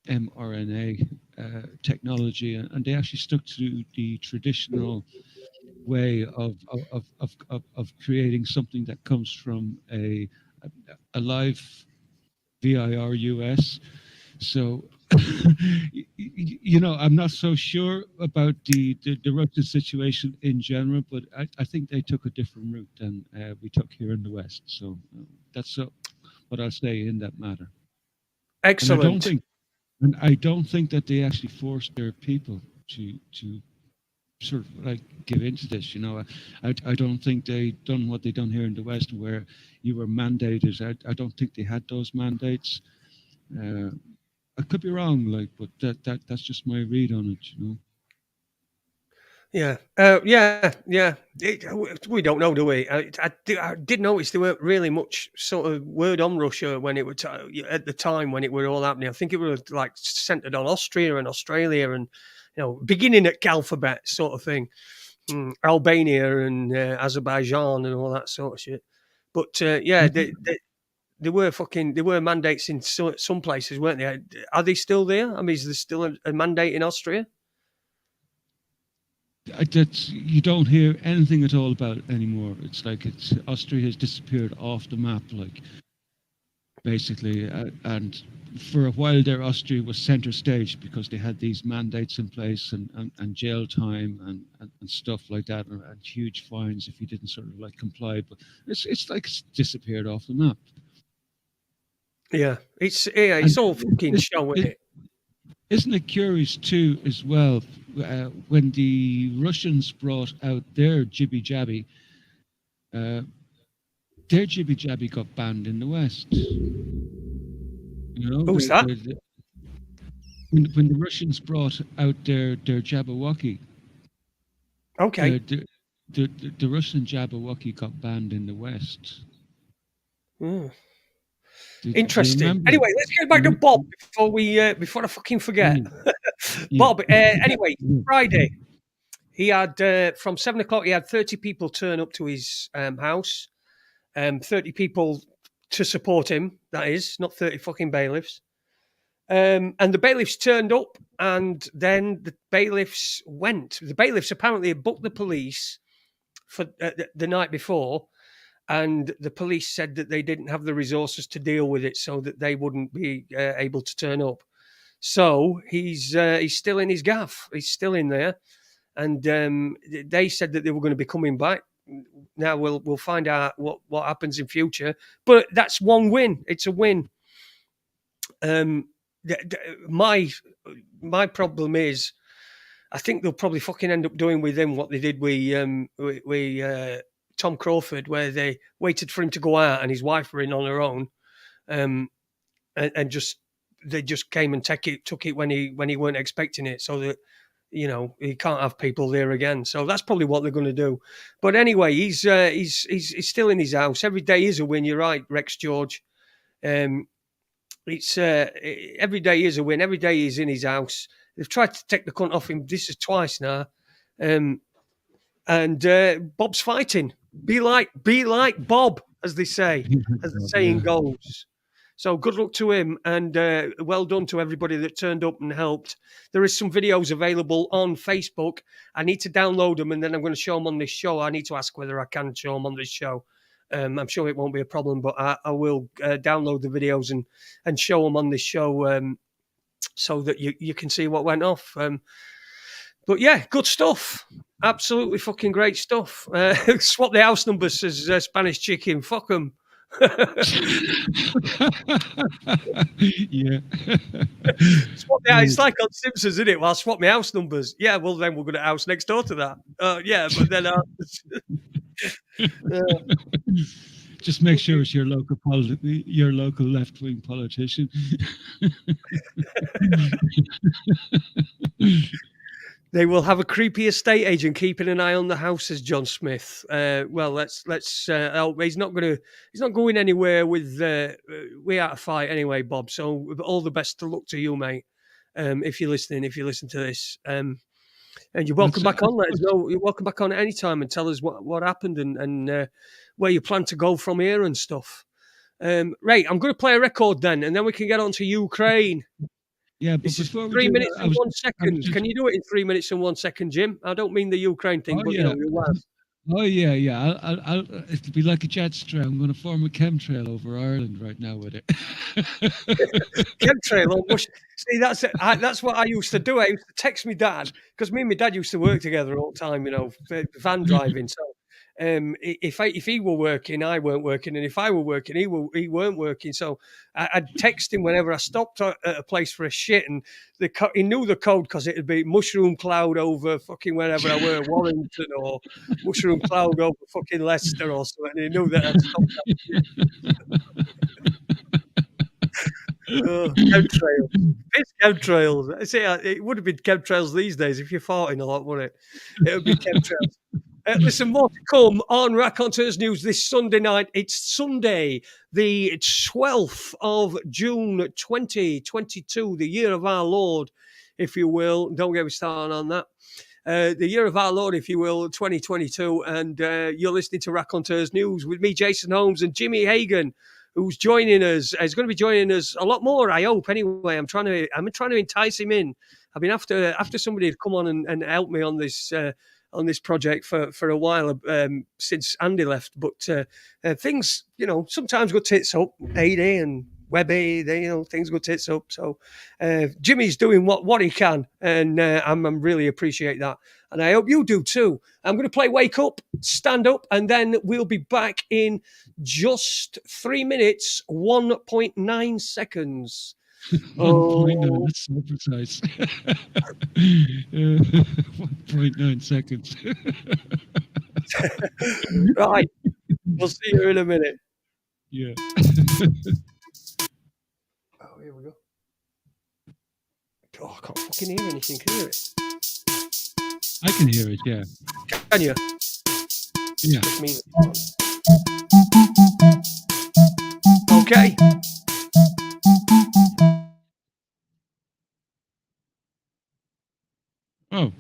mRNA technology, and they actually stuck to the traditional way of creating something that comes from a live virus. So, you know, I'm not so sure about the Russian situation in general, but I think they took a different route than we took here in the West. So that's what I'll say in that matter. And I don't Excellent. think And I don't think that they actually forced their people to sort of like give into this. I don't think they done what they done here in the West, where you were mandated. I don't think they had those mandates. Uh, I could be wrong, like, but that's just my read on it. Yeah, yeah. We don't know, do we? I did notice there weren't really much sort of word on Russia when it was at the time when it were all happening. I think it was like centered on Austria and Australia, and beginning at alphabet sort of thing, Albania and Azerbaijan and all that sort of shit. But yeah, there were mandates in some places, weren't there? Are they still there? I mean, is there still a mandate in Austria? You don't hear anything at all about it anymore. It's like Austria has disappeared off the map, like, basically. And for a while there, Austria was center stage because they had these mandates in place, and jail time and stuff like that, and huge fines if you didn't sort of like comply. But it's like it's disappeared off the map. Yeah, it's And all fucking show, isn't it? isn't it curious too, as well, when the Russians brought out their jibby jabby, their jibby jabby got banned in the West. Who's that? When the Russians brought out their Jabberwocky, Okay. the Russian Jabberwocky got banned in the West. Mm. Do you Interesting. remember? Anyway, let's get back to Bob before I fucking forget. Yeah. Bob. Anyway, Friday, he had from 7 o'clock. He had 30 people turn up to his house. 30 people to support him. That is not 30 fucking bailiffs. And the bailiffs turned up, and then the bailiffs went. The bailiffs apparently had booked the police for the night before, and the police said that they didn't have the resources to deal with it, so that they wouldn't be able to turn up. So he's still in his gaff. He's still in there, and they said that they were going to be coming back. Now we'll find out what happens in future. But that's one win. It's a win. My problem is, I think they'll probably fucking end up doing with him what they did with Tom Crawford, where they waited for him to go out and his wife were in on her own, and they just came and took it when he weren't expecting it, so that he can't have people there again. So that's probably what they're going to do. But anyway, he's still in his house. Every day is a win. You're right, Rex George. It's every day is a win. Every day he's in his house. They've tried to take the cunt off him. This is twice now, and Bob's fighting. Be like Bob, as they say, as the saying goes. So good luck to him, and well done to everybody that turned up and helped. There is some videos available on Facebook. I need to download them, and then I'm going to show them on this show. I need to ask whether I can show them on this show. I'm sure it won't be a problem, but I will download the videos and show them on this show, so that you can see what went off. But yeah, good stuff. Absolutely fucking great stuff. Swap the house numbers, says Spanish Chicken. Fuck them. Yeah. It's like on Simpsons, isn't it? Well, I'll swap my house numbers. Yeah, well, then we're going to house next door to that. Yeah, but then... Just make sure it's your local left-wing politician. They will have a creepy estate agent keeping an eye on the house, says John Smith. Well, let's. He's not going anywhere with. We out of fight anyway, Bob. So all the best to luck to you, mate. If you listen to this, and you're welcome back on. Let us know. You're welcome back on at any time and tell us what happened and where you plan to go from here and stuff. Right, I'm going to play a record then, and then we can get on to Ukraine. Yeah, but this is before 3 minutes and 1 second. Can you do it in 3 minutes and 1 second, Jim? I don't mean the Ukraine thing, but yeah. You laugh. Oh yeah. It'll be like a jet stream. I'm going to form a chemtrail over Ireland right now with it. Chemtrail. See, that's what I used to do. I used to text my dad, because me and my dad used to work together all the time. Van driving. So if he were working, I weren't working, and if I were working, he weren't working. So I'd text him whenever I stopped at a place for a shit, and he knew the code because it'd be mushroom cloud over fucking wherever I were, Warrington, or mushroom cloud over fucking Leicester or something. And he knew that I'd stopped that shit. Chemtrails. It's chemtrails. I say it would have been chemtrails these days if you're farting a lot, wouldn't it? It would be chemtrails. Listen, more to come on Raconteurs News this Sunday night. It's Sunday, the 12th of June, 2022, the year of our Lord, if you will. Don't get me started on that. The year of our Lord, if you will, 2022. And you're listening to Raconteurs News with me, Jason Holmes, and Jimmy Hagan, who's joining us. He's going to be joining us a lot more, I hope. Anyway, I'm trying to entice him in. I've been after somebody to come on and help me on this project for a while since Andy left. But things, sometimes go tits up. AD and Webby, things go tits up. So Jimmy's doing what he can, and I'm really appreciate that. And I hope you do too. I'm going to play Wake Up, Stand Up, and then we'll be back in just 3 minutes, 1.9 seconds. 1.9, that's so precise. 1.9 seconds. Right. We'll see you in a minute. Yeah. Oh, here we go. Oh, I can't fucking hear anything. Can you hear it? I can hear it, yeah. Can you? Yeah. Okay. Oh.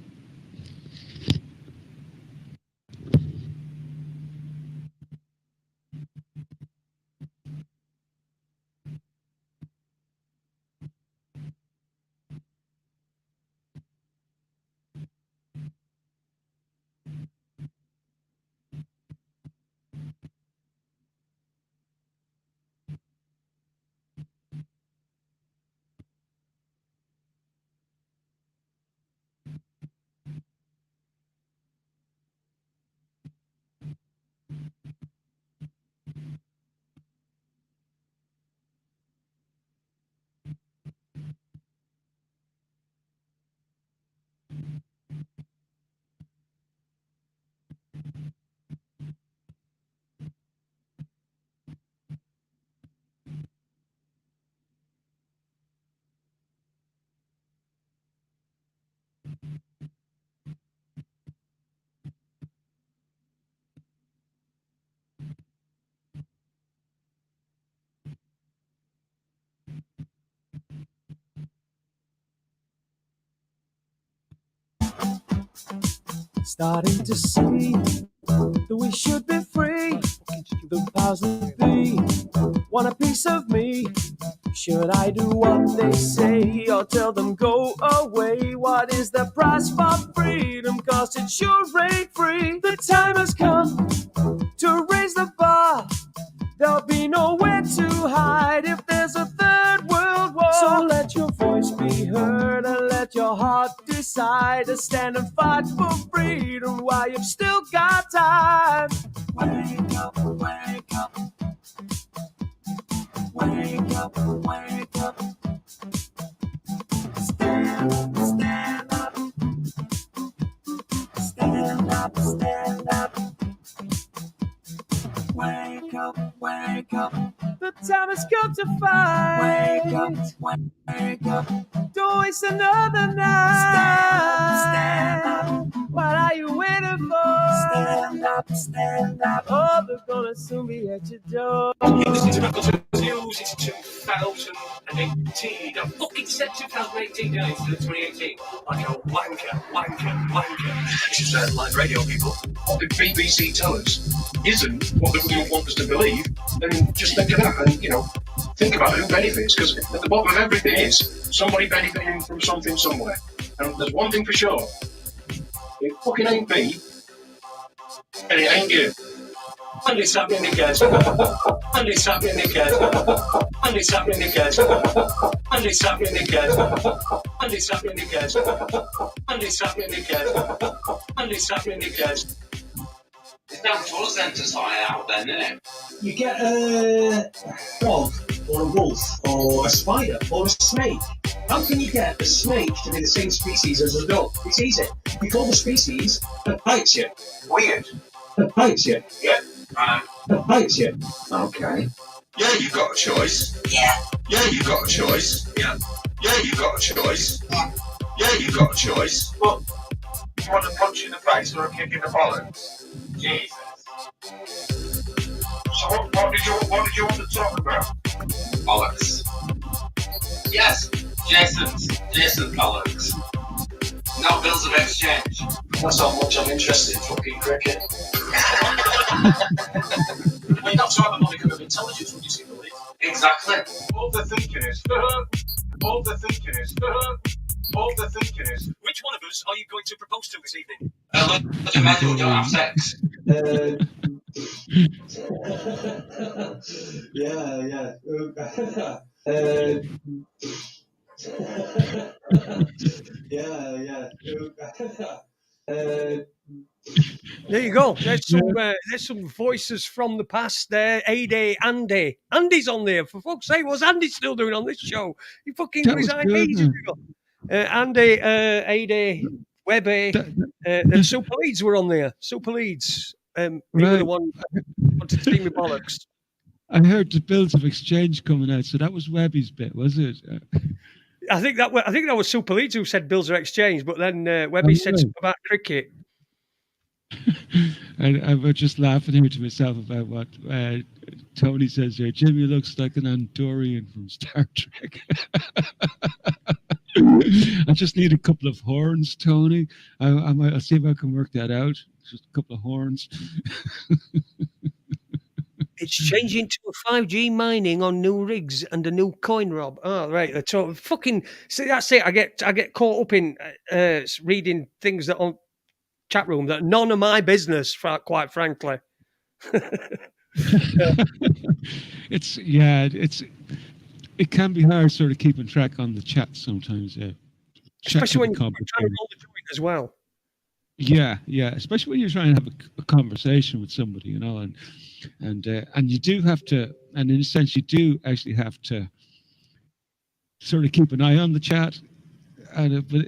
Starting to see that we should be free. The powers that be want a piece of me. Should I do what they say or tell them go away? What is the price for freedom? 'Cause it sure ain't free. The time has come to raise the bar. There'll be nowhere to hide if there's a third world war. So let your voice be heard and let your heart decide to stand and fight for freedom while you've still got time. Wake up, wake up. Wake up, wake up. Stand up, stand up. Stand up, stand up. Wake up, wake up. The time has come to fight. Wake up, wake up. Don't waste another night. Stand up, stand up. What are you waiting for? Stand up, stand up. Oh, they're gonna soon be at your door. You're listening to Raconteurs News. It's 2018. I fucking said 2018, guys, instead of 2018. Like a wanker. This is live radio, people. What the BBC tell us isn't what the government want us to believe, then just think of that and, think about who benefits, because at the bottom of everything is somebody benefiting from something somewhere. And there's one thing for sure, it fucking ain't me, and it ain't you. And it's happening again. And it's happening again. And it's happening again. And it's happening again. And it's happening again. And it's happening again. And it's happening again. It's down to us then to sort it out then, isn't it? You get a frog or a wolf or a spider or a snake. How can you get a snake to be the same species as a dog? It's easy. You call the species that bites you. Weird. That bites you. Yeah. Right. That bites you. Okay. Yeah, you've got a choice. Yeah. Yeah, you've got a choice. Yeah. Yeah, you've got a choice. Yeah. Yeah, you've got a choice. But you want a punch in the face or a kick in the bollocks? Jesus. So what did you want to talk about? Bollocks. Yes, Jason bollocks. No bills of exchange. That's how much I'm interested in fucking cricket. Well, you've got to have a modicum of intelligence when you see the league. Exactly. All the thinking is. Which one of us are you going to propose to this evening? Look at men who don't have sex. Yeah. There you go. There's some voices from the past there. Andy. Andy's on there. For fuck's sake, what's Andy still doing on this show? He fucking That was resigned good, ages man. ago. Andy, Ade, Webby, and Super Leeds were on there. Super Leeds. You were the Right. one who wanted to see me bollocks. I heard the bills of exchange coming out, so that was Webby's bit, was it? I think that was Super Leeds who said bills are exchanged, but then Webby said right. something about cricket. I was just laughing here to myself about what Tony says here. Jimmy looks like an Andorian from Star Trek. I just need a couple of horns, Tony. I'll see if I can work that out. Just a couple of horns. It's changing to a 5G mining on new rigs and a new coin rob. Oh, right. So fucking see, that's it. I get caught up in reading things that on chat room that none of my business, quite frankly. It can be hard sort of keeping track on the chat sometimes. Especially when you're trying to roll the joint as well. Yeah, especially when you're trying to have a conversation with somebody, you know, and you do have to, and in a sense, you do actually have to sort of keep an eye on the chat. But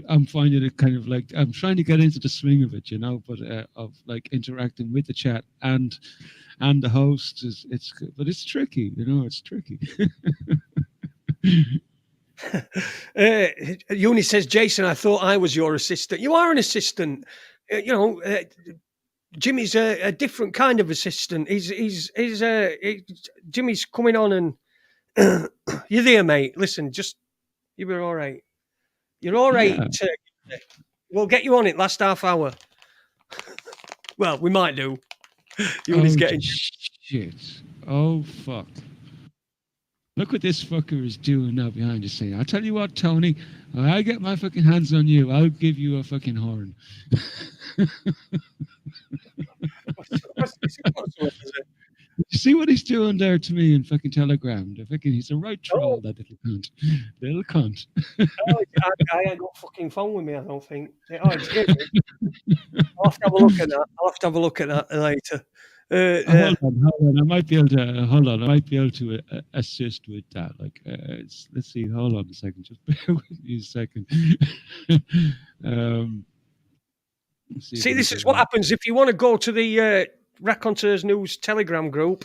I'm finding it kind of like I'm trying to get into the swing of it, you know, but of like interacting with the chat and the host but it's tricky, you know, it's tricky. Uni says, Jason, I thought I was your assistant. You are an assistant. Jimmy's a different kind of assistant. Jimmy's coming on and you're there, mate. Listen, you were all right. You're all right. Yeah. We'll get you on it last half hour. Well, we might do. Uni's getting shit. Oh fuck. Look what this fucker is doing now behind the scene. I'll tell you what, Tony, when I get my fucking hands on you, I'll give you a fucking horn. You see what he's doing there to me in fucking Telegram? He's a right troll, that little cunt. Little cunt. I ain't got a fucking phone with me, I don't think. I'll have to have a look at that. I'll have to have a look at that later. Hold on. I might be able to assist with that. Like, let's see. Hold on a second. Just bear with me a second. See, this is what happens if you want to go to the Raconteurs News Telegram group.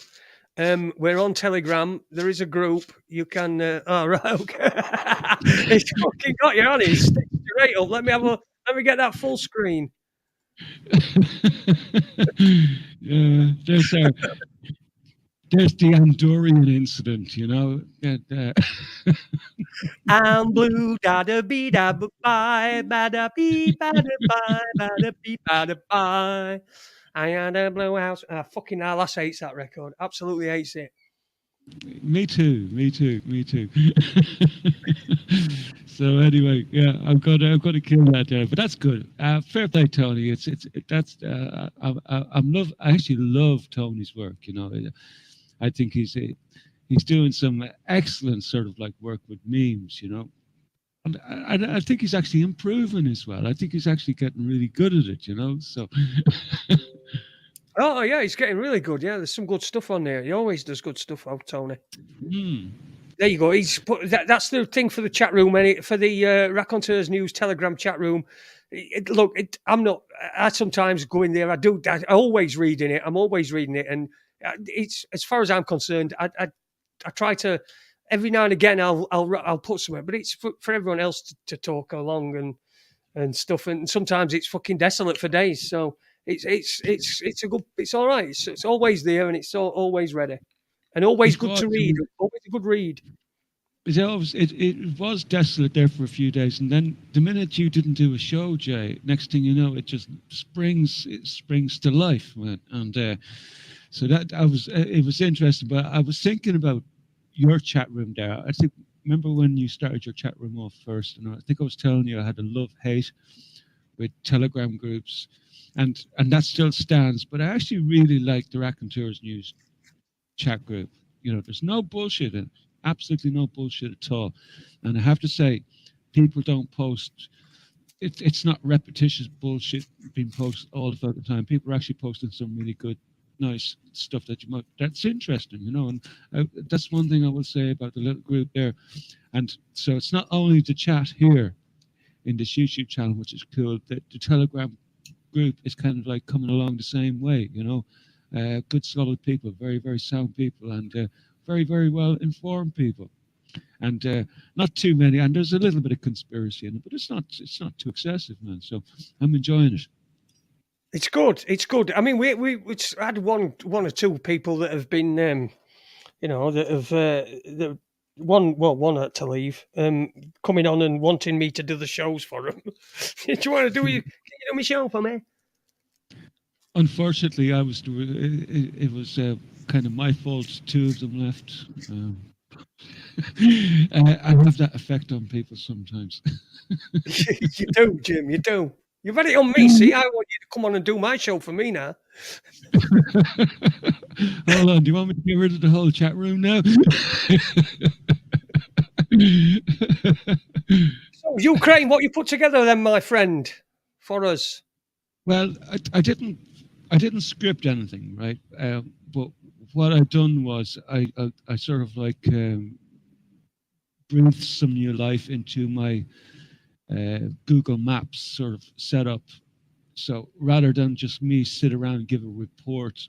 We're on Telegram. There is a group. You can. Right. Okay. It's fucking got you on it. It's straight up. Let me get that full screen. Yeah, there's the Andorian incident, you know. I'm blue, da da bee da bye, ba da bee ba da bye, ba da bee ba da bye. I had a blue house. Fucking hell, Lass hates that record. Absolutely hates it. Me too. So anyway, yeah, I've got to kill that there, but that's good. Fair play, Tony. I actually love Tony's work. You know, I think he's doing some excellent sort of like work with memes. You know, and I think he's actually improving as well. I think he's actually getting really good at it. You know, so. Oh yeah, he's getting really good. Yeah, there's some good stuff on there. He always does good stuff out, Tony. There you go. He's put that's the thing for the chat room, for the Raconteurs News Telegram chat room. Look, I'm not. I sometimes go in there. I do. I always reading it. I'm always reading it, and it's as far as I'm concerned. I try to every now and again. I'll put somewhere, but it's for everyone else to talk along and stuff. And sometimes it's fucking desolate for days. So it's a good. It's all right. It's always there, and it's always ready, and always good to read. Always a good read. It was desolate there for a few days, and then the minute you didn't do a show, Jay, next thing you know, it just springs to life, man. And so that it was interesting. But I was thinking about your chat room there. I think remember when you started your chat room off first, and I think I was telling you I had a love-hate with Telegram groups, and that still stands. But I actually really like the Raconteurs News chat group. You know, there's no bullshit in it. Absolutely no bullshit at all. And I have to say, people don't post. It's not repetitious bullshit being posted all the time. People are actually posting some really good, nice stuff that's interesting, you know. And that's one thing I will say about the little group there. And so it's not only the chat here in this YouTube channel, which is cool. The Telegram group is kind of like coming along the same way, you know. Good, solid people, very, very sound people, and very, very well informed people, and not too many. And there's a little bit of conspiracy in it, but it's not too excessive, man. So I'm enjoying it. It's good. It's good. I mean, we had one or two people that have been, you know, that have one had to leave, coming on and wanting me to do the shows for them. Do you want to do? Can you do my show for me? Unfortunately, it was kind of my fault. Two of them left. I have that effect on people sometimes. You do, Jim. You do. You've had it on me. See, I want you to come on and do my show for me now. Hold on. Do you want me to get rid of the whole chat room now? So, Ukraine, what you put together then, my friend, for us? Well, I didn't script anything, right? But what I've done was I sort of like breathed some new life into my Google Maps sort of setup. So rather than just me sit around and give a report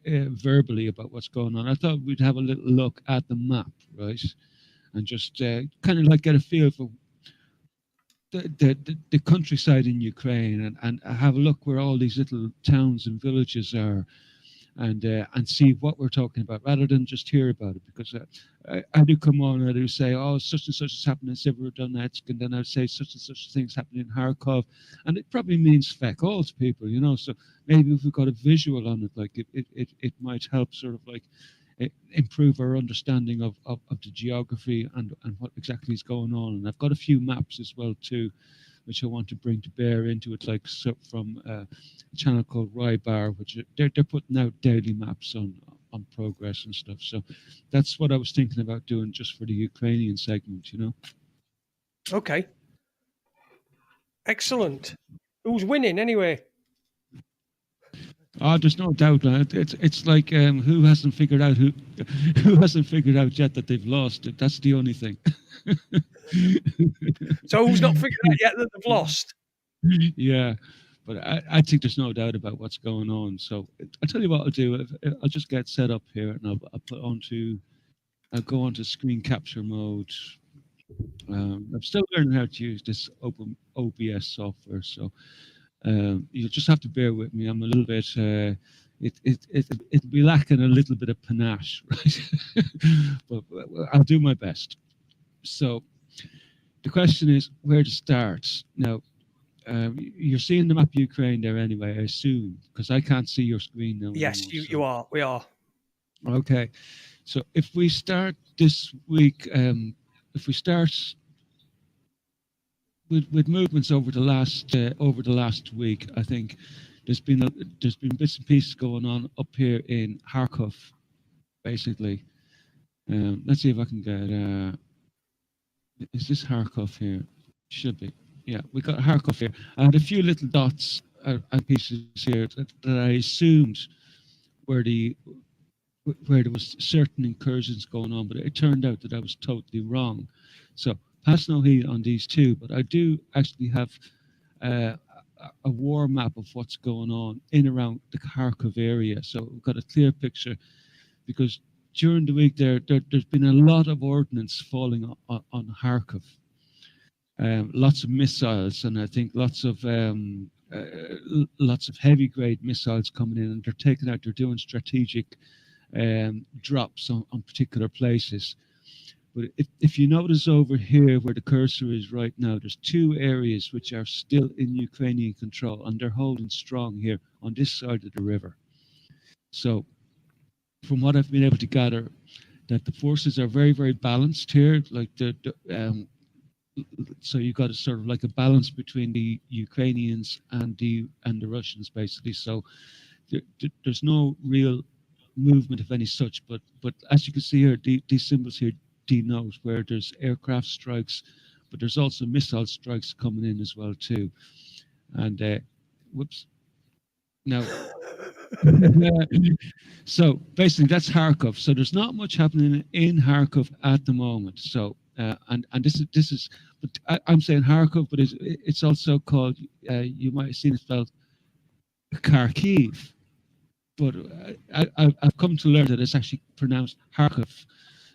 verbally about what's going on, I thought we'd have a little look at the map, right? And just kind of like get a feel for the countryside in Ukraine, and have a look where all these little towns and villages are, and see what we're talking about, rather than just hear about it. Because I do come on and I do say, oh, such and such is happening in Severodonetsk, and then I'd say such and such things happening in Kharkov, and it probably means feck all to people, you know. So maybe if we've got a visual on it, like it might help sort of like improve our understanding of the geography and what exactly is going on. And I've got a few maps as well too, which I want to bring to bear into it, like from a channel called Rybar, which they're putting out daily maps on progress and stuff. So that's what I was thinking about doing just for the Ukrainian segment, you know. Okay. Excellent. Who's winning anyway? Oh, there's no doubt, man. It's like who hasn't figured out yet that they've lost it. That's the only thing. So who's not figured out yet that they've lost? Yeah, but I think there's no doubt about what's going on. So I'll tell you what I'll do. I'll just get set up here, and I'll go onto screen capture mode. I'm still learning how to use this open OBS software, so you just have to bear with me. I'm a little bit. It'll be lacking a little bit of panache, right? but I'll do my best. So the question is where to start. Now, you're seeing the map of Ukraine there anyway, I assume, because I can't see your screen now. Yes, anymore, you are. We are. Okay. So if we start this week, if we start with movements over the last week, I think there's been bits and pieces going on up here in Kharkov, basically. Let's see if I can get. Is this Kharkov here? Should be. Yeah, we got Kharkov here. I had a few little dots and pieces here that I assumed where where there was certain incursions going on, but it turned out that I was totally wrong. So pass no heed on these two, but I do actually have uh, a war map of what's going on in around the Kharkov area. So we've got a clear picture because during the week there's been a lot of ordnance falling on Kharkov. Lots of missiles, and I think lots of heavy grade missiles coming in, and they're taking out. They're doing strategic drops on particular places. But if you notice over here where the cursor is right now, there's two areas which are still in Ukrainian control, and they're holding strong here on this side of the river. So from what I've been able to gather, that the forces are very, very balanced here. Like so you've got a sort of like a balance between the Ukrainians and the Russians, basically. So there's no real movement of any such, but as you can see here, these symbols here denote where there's aircraft strikes, but there's also missile strikes coming in as well too. And whoops, now so basically that's Kharkov. So there's not much happening in Kharkov at the moment. So and this is but I'm saying Kharkov, but it's also called you might have seen it spelled Kharkiv. But I've come to learn that it's actually pronounced Kharkov.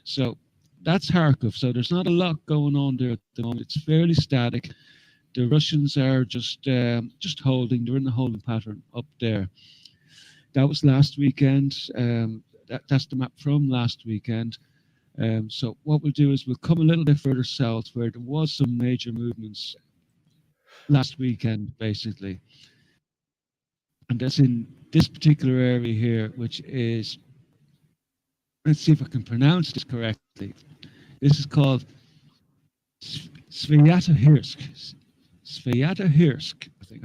So that's Kharkov. So there's not a lot going on there at the moment. It's fairly static. The Russians are just holding. They're in the holding pattern up there. That was last weekend. That's the map from last weekend. So what we'll do is we'll come a little bit further south where there was some major movements last weekend, basically. And that's in this particular area here, which is, let's see if I can pronounce this correctly. This is called Svyatogorsk. Svyatogorsk, I think.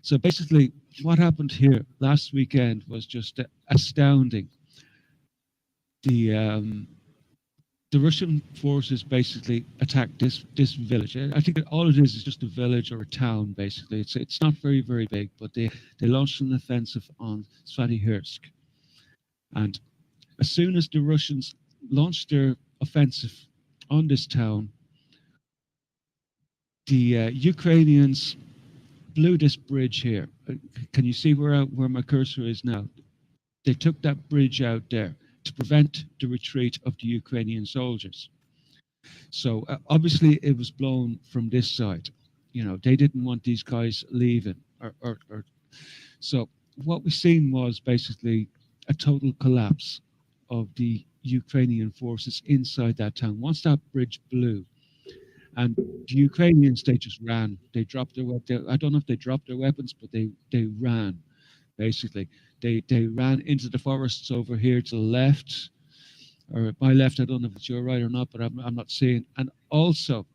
So basically, what happened here last weekend was just astounding. The Russian forces basically attacked this village. I think all it is just a village or a town, basically. It's not very, very big, but they launched an offensive on Svyatogorsk. And as soon as the Russians launched their offensive on this town, the Ukrainians blew this bridge here. Can you see where my cursor is now? They took that bridge out there to prevent the retreat of the Ukrainian soldiers. So obviously it was blown from this side. You know, they didn't want these guys leaving. So what we seen was basically a total collapse of the Ukrainian forces inside that town. Once that bridge blew, and the Ukrainians, they just ran. They dropped their weapons. I don't know if they dropped their weapons, but they ran. Basically, they ran into the forests over here to the left, or my left. I don't know if it's your right or not, but I'm not seeing. And also,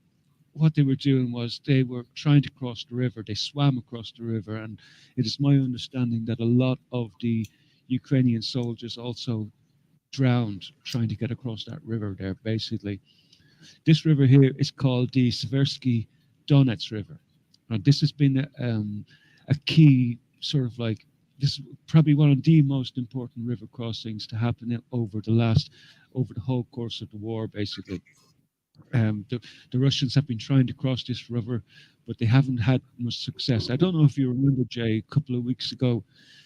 what they were doing was they were trying to cross the river. They swam across the river, and it is my understanding that a lot of the Ukrainian soldiers also drowned trying to get across that river there. Basically, this river here is called the Seversky Donets River, and this has been a key sort of like. This is probably one of the most important river crossings to happen over the whole course of the war, basically. The Russians have been trying to cross this river, but they haven't had much success. I don't know if you remember, Jay, a couple of weeks ago,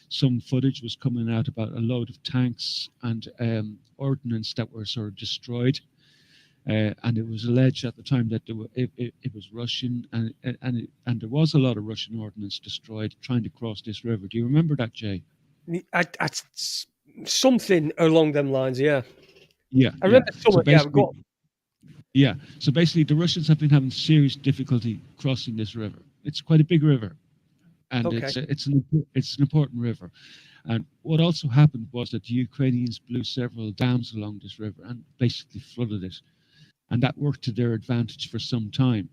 some footage was coming out about a load of tanks and ordnance that were sort of destroyed. And it was alleged at the time that it was Russian, and there was a lot of Russian ordnance destroyed trying to cross this river. Do you remember that, Jay? Something along them lines, yeah. Yeah, I remember so yeah. So basically, the Russians have been having serious difficulty crossing this river. It's quite a big river, and it's an important river. And what also happened was that the Ukrainians blew several dams along this river and basically flooded it. And that worked to their advantage for some time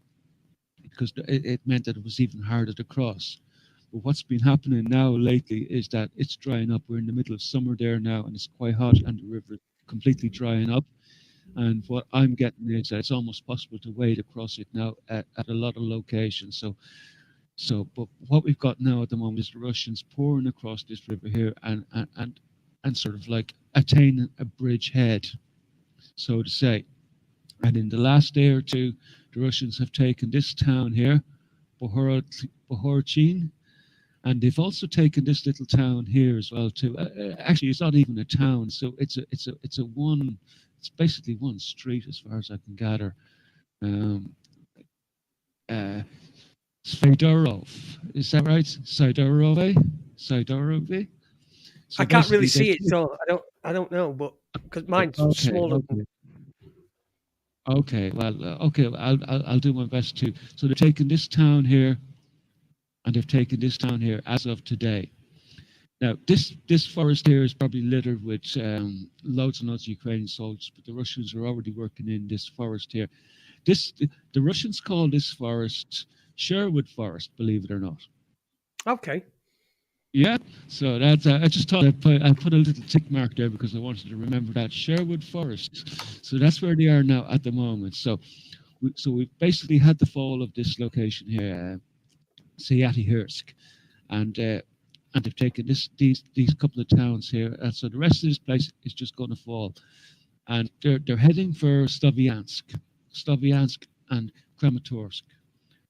because it meant that it was even harder to cross. But what's been happening now lately is that it's drying up. We're in the middle of summer there now, and it's quite hot, and the river is completely drying up. And what I'm getting is that it's almost possible to wade across it now at a lot of locations. But what we've got now at the moment is the Russians pouring across this river here, and and sort of like attain a bridgehead, so to say. And in the last day or two, the Russians have taken this town here, Bohorchin, and they've also taken this little town here as well too. Actually, it's not even a town, so it's basically one street as far as I can gather. Uh, Svedorov, is that right? Sidorove. So I can't really basically see it, so I don't know, but because mine's Okay, smaller. okay. Well, okay. I'll do my best too. So they've taken this town here, and they've taken this town here as of today. Now, this forest here is probably littered with loads and loads of Ukrainian soldiers, but the Russians are already working in this forest here. The Russians call this forest Sherwood Forest, believe it or not. Okay. Yeah, so that's I just thought I put a little tick mark there because I wanted to remember that Sherwood Forest. So that's where they are now at the moment. So we've basically had the fall of this location here, Syatyhirsk, and they've taken these couple of towns here. And so the rest of this place is just going to fall, and they're heading for Slavyansk and Kramatorsk.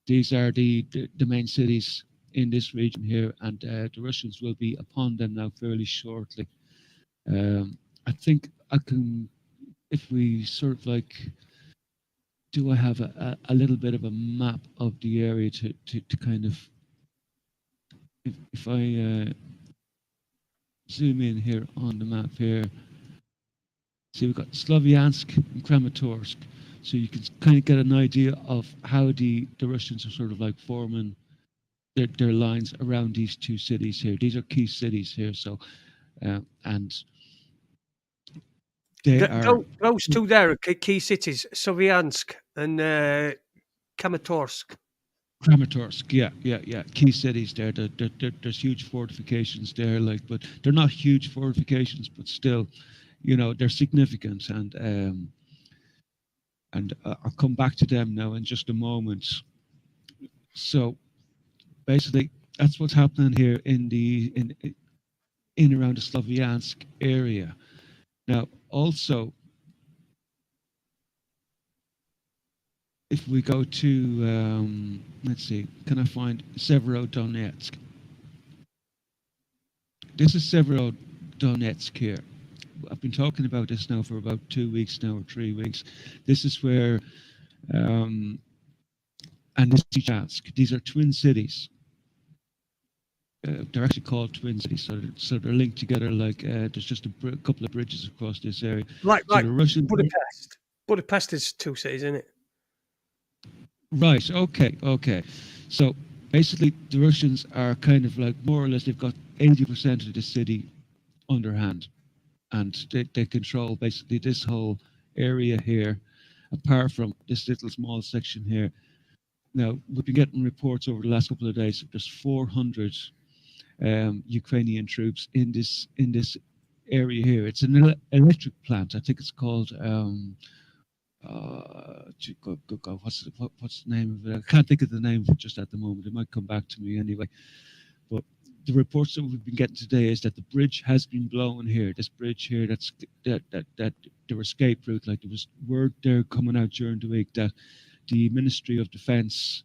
These are the main cities in this region here, and the Russians will be upon them now fairly shortly. I think I can, if we sort of like, do I have a little bit of a map of the area to kind of, if I zoom in here on the map here, see we've got Slavyansk and Kramatorsk, so you can kind of get an idea of how the Russians are sort of like forming their lines around these two cities here. These are key cities here, so and they are those two there are key cities, Sovyansk and Kramatorsk. Kramatorsk, yeah, key cities there. There's huge fortifications there, like, but they're not huge fortifications, but still, you know, they're significant, and I'll come back to them now in just a moment. So basically, that's what's happening here in around the Slavyansk area. Now, also, if we go to, let's see, can I find Severodonetsk? This is Severodonetsk here. I've been talking about this now for about 2 weeks now, or 3 weeks. This is where, and Lysychansk. These are twin cities. They're actually called twin cities, so they're linked together. Like there's just a couple of bridges across this area. Like the Russian Budapest. Budapest is two cities, isn't it? Right. Okay. So basically, the Russians are kind of like more or less they've got 80% of the city underhand, and they control basically this whole area here, apart from this little small section here. Now we've been getting reports over the last couple of days that there's 400 Ukrainian troops in this area here. It's an electric plant. I think it's called what's the name of it? I can't think of the name of it just at the moment. It might come back to me anyway. But the reports that we've been getting today is that the bridge has been blown here. This bridge here, that their escape route. Like there was word there coming out during the week that the Ministry of Defense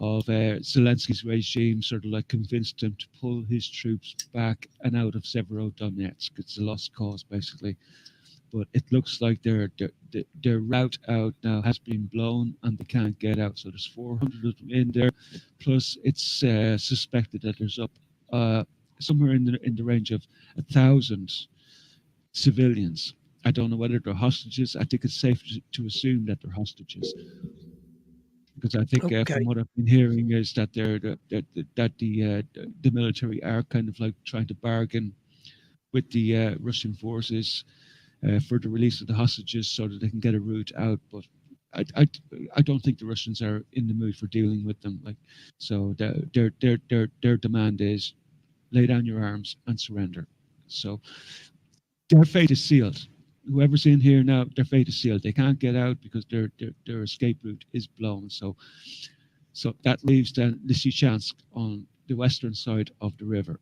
of Zelensky's regime sort of like convinced him to pull his troops back and out of Severodonetsk. It's a lost cause basically, but it looks like their route out now has been blown and they can't get out. So there's 400 of them in there, plus it's suspected that there's up somewhere in the range of 1,000 civilians. I don't know whether they're hostages. I think it's safe to assume that they're hostages. Because I think from what I've been hearing is that the military are kind of like trying to bargain with the Russian forces for the release of the hostages so that they can get a route out. But I don't think the Russians are in the mood for dealing with them. Like, so their demand is lay down your arms and surrender. So their fate is sealed. Whoever's in here now, their fate is sealed. They can't get out because their escape route is blown. So that leaves then Lysychansk on the western side of the river.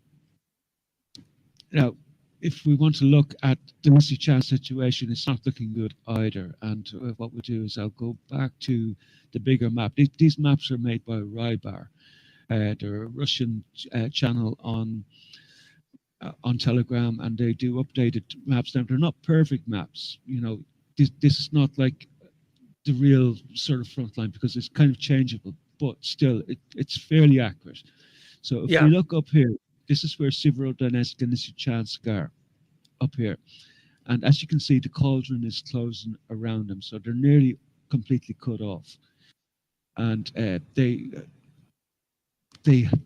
Now, if we want to look at the Missy Chan situation, it's not looking good either. And what we'll do is I'll go back to the bigger map. These maps are made by Rybar. They're a Russian channel on Telegram, and they do updated maps. Now, they're not perfect maps. This is not like the real sort of front line because it's kind of changeable, but still, it's fairly accurate. So if we look up here, this is where Severodonetsk and Lysychansk are, up here. And as you can see, the cauldron is closing around them, so they're nearly completely cut off. And they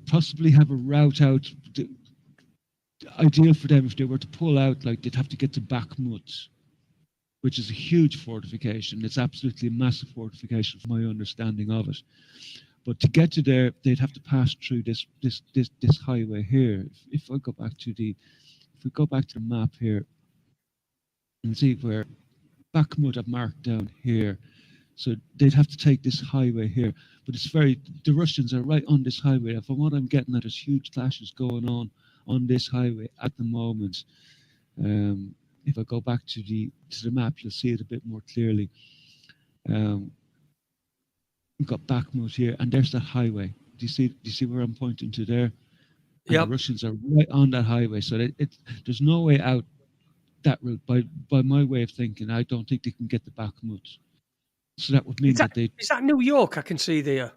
possibly have a route out. Ideal for them, if they were to pull out, like they'd have to get to Bakhmut, which is a huge fortification. It's absolutely a massive fortification from my understanding of it. But to get to there, they'd have to pass through this highway here. If we go back to the map here, and see where Bakhmut I've marked down here. So they'd have to take this highway here. But the Russians are right on this highway. From what I'm getting, there's huge clashes going on this highway at the moment. If I go back to the map, you'll see it a bit more clearly. We've got Bakhmut here, and there's that highway. Do you see where I'm pointing to there? Yeah. The Russians are right on that highway, so there's no way out that route. By my way of thinking, I don't think they can get to Bakhmut. So that would mean is that New York I can see there?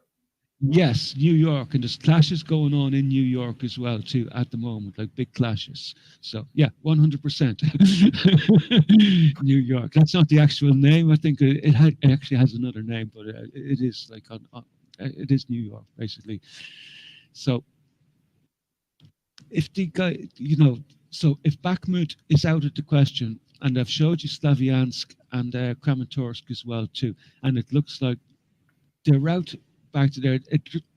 Yes, New York, and there's clashes going on in New York as well too at the moment, like big clashes. So yeah, 100% New York. That's not the actual name. I think it actually has another name, but it is like it is New York basically. So if the guy, so if Bakhmut is out of the question, and I've showed you Slavyansk and Kramatorsk as well too, and it looks like the route back to there,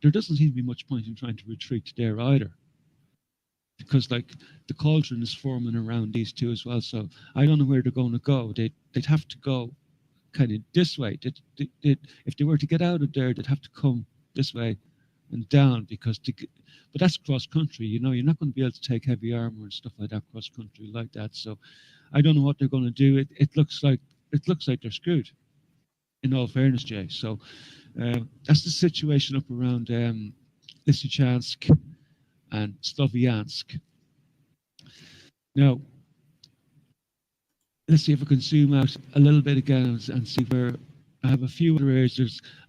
there doesn't seem to be much point in trying to retreat to there either, because like the cauldron is forming around these two as well. So I don't know where they're going to go. They'd have to go kind of this way. If they were to get out of there, they'd have to come this way and down, but that's cross country. You're not going to be able to take heavy armor and stuff like that cross country like that. So I don't know what they're going to do. It looks like they're screwed, in all fairness, Jay. So that's the situation up around Lysychansk and Slavyansk. Now, let's see if I can zoom out a little bit again and see where I have a few other areas.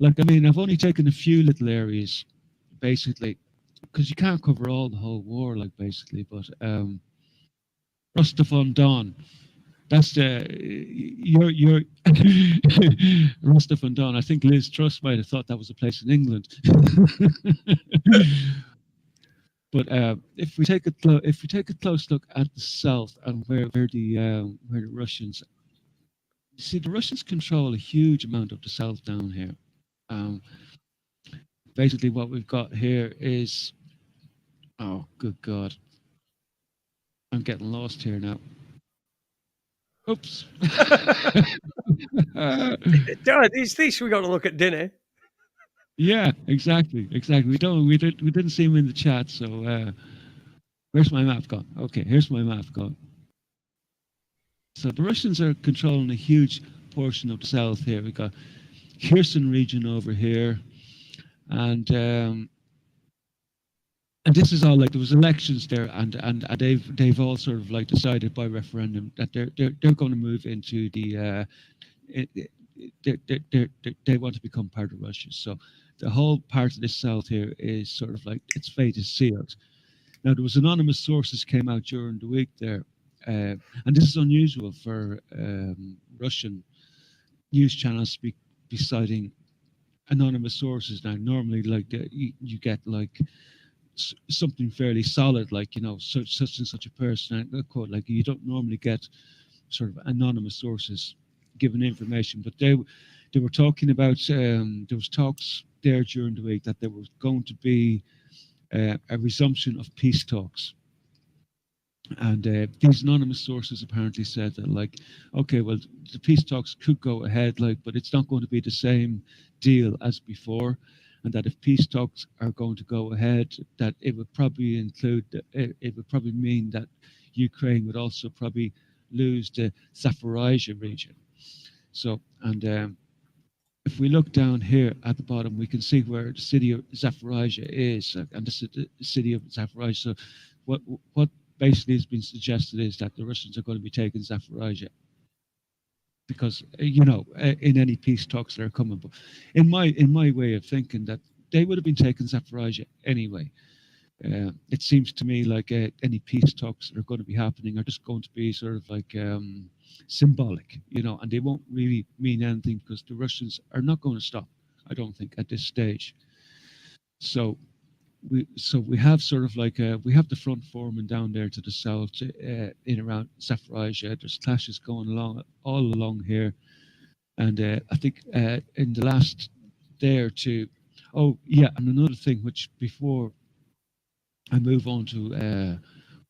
I've only taken a few little areas, basically, because you can't cover all the whole war, basically. But Rostov-on-Don. That's your Rostov-on-Don. I think Liz Truss might have thought that was a place in England. But if we take a close look at the south and where the Russians, see, the Russians control a huge amount of the south down here. Basically, what we've got here is, oh, good God, I'm getting lost here now. Oops. It's this we got to look at dinner. Yeah, exactly. We didn't see him in the chat. So where's my map gone? Okay, here's my map gone. So the Russians are controlling a huge portion of the south here. We got Kherson region over here, and this is all there was elections there, and they've all sort of decided by referendum that they're going to move into the they want to become part of Russia. So the whole part of the south here is sort of its fate is sealed. Now, there was anonymous sources came out during the week there, and this is unusual for Russian news channels to be citing anonymous sources. Now, normally you get something fairly solid, such and such a person, quote, you don't normally get sort of anonymous sources giving information. But they were talking about there was talks there during the week that there was going to be a resumption of peace talks, and these anonymous sources apparently said that okay, well, the peace talks could go ahead, but it's not going to be the same deal as before. And that if peace talks are going to go ahead, that it would probably mean that Ukraine would also probably lose the Zaporizhia region. So, and if we look down here at the bottom, we can see where the city of Zaporizhia is, and this is the city of Zaporizhia. So, what basically has been suggested is that the Russians are going to be taking Zaporizhia because in any peace talks that are coming. But in my way of thinking, that they would have been taking Zaporizhia anyway. It seems to me like any peace talks that are going to be happening are just going to be sort of like symbolic, and they won't really mean anything because the Russians are not going to stop, I don't think, at this stage. So we have sort of like we have the front forming down there to the south in around Zaporizhia. There's clashes going along all along here, and I think in the last day or two. Oh yeah, and another thing which before I move on to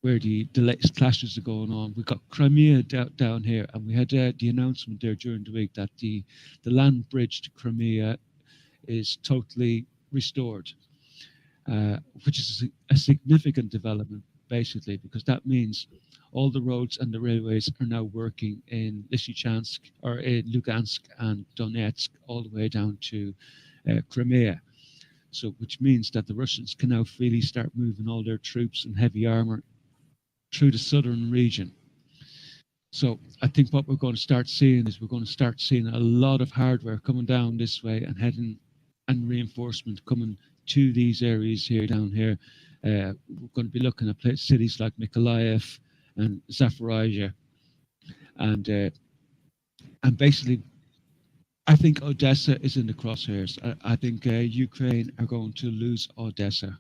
where the latest clashes are going on. We've got Crimea down here, and we had the announcement there during the week that the land bridge to Crimea is totally restored, which is a significant development, basically, because that means all the roads and the railways are now working in Lysychansk or in Lugansk and Donetsk, all the way down to Crimea. So, which means that the Russians can now freely start moving all their troops and heavy armor through the southern region. So I think what we're going to start seeing is we're going to start seeing a lot of hardware coming down this way and heading and reinforcement coming to these areas here down here. We're going to be looking at cities like Mykolaiv and Zaporizhia, and basically I think Odessa is in the crosshairs. I think Ukraine are going to lose Odessa.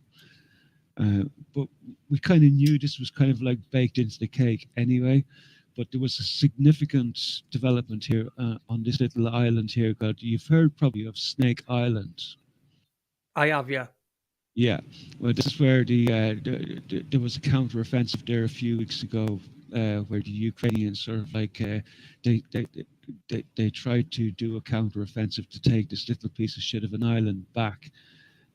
But we kind of knew this was kind of like baked into the cake anyway. But there was a significant development here on this little island here. You've heard probably of Snake Island. I have, yeah. Yeah. Well, this is where there was a counter-offensive there a few weeks ago, where the Ukrainians sort of like they tried to do a counter-offensive to take this little piece of shit of an island back.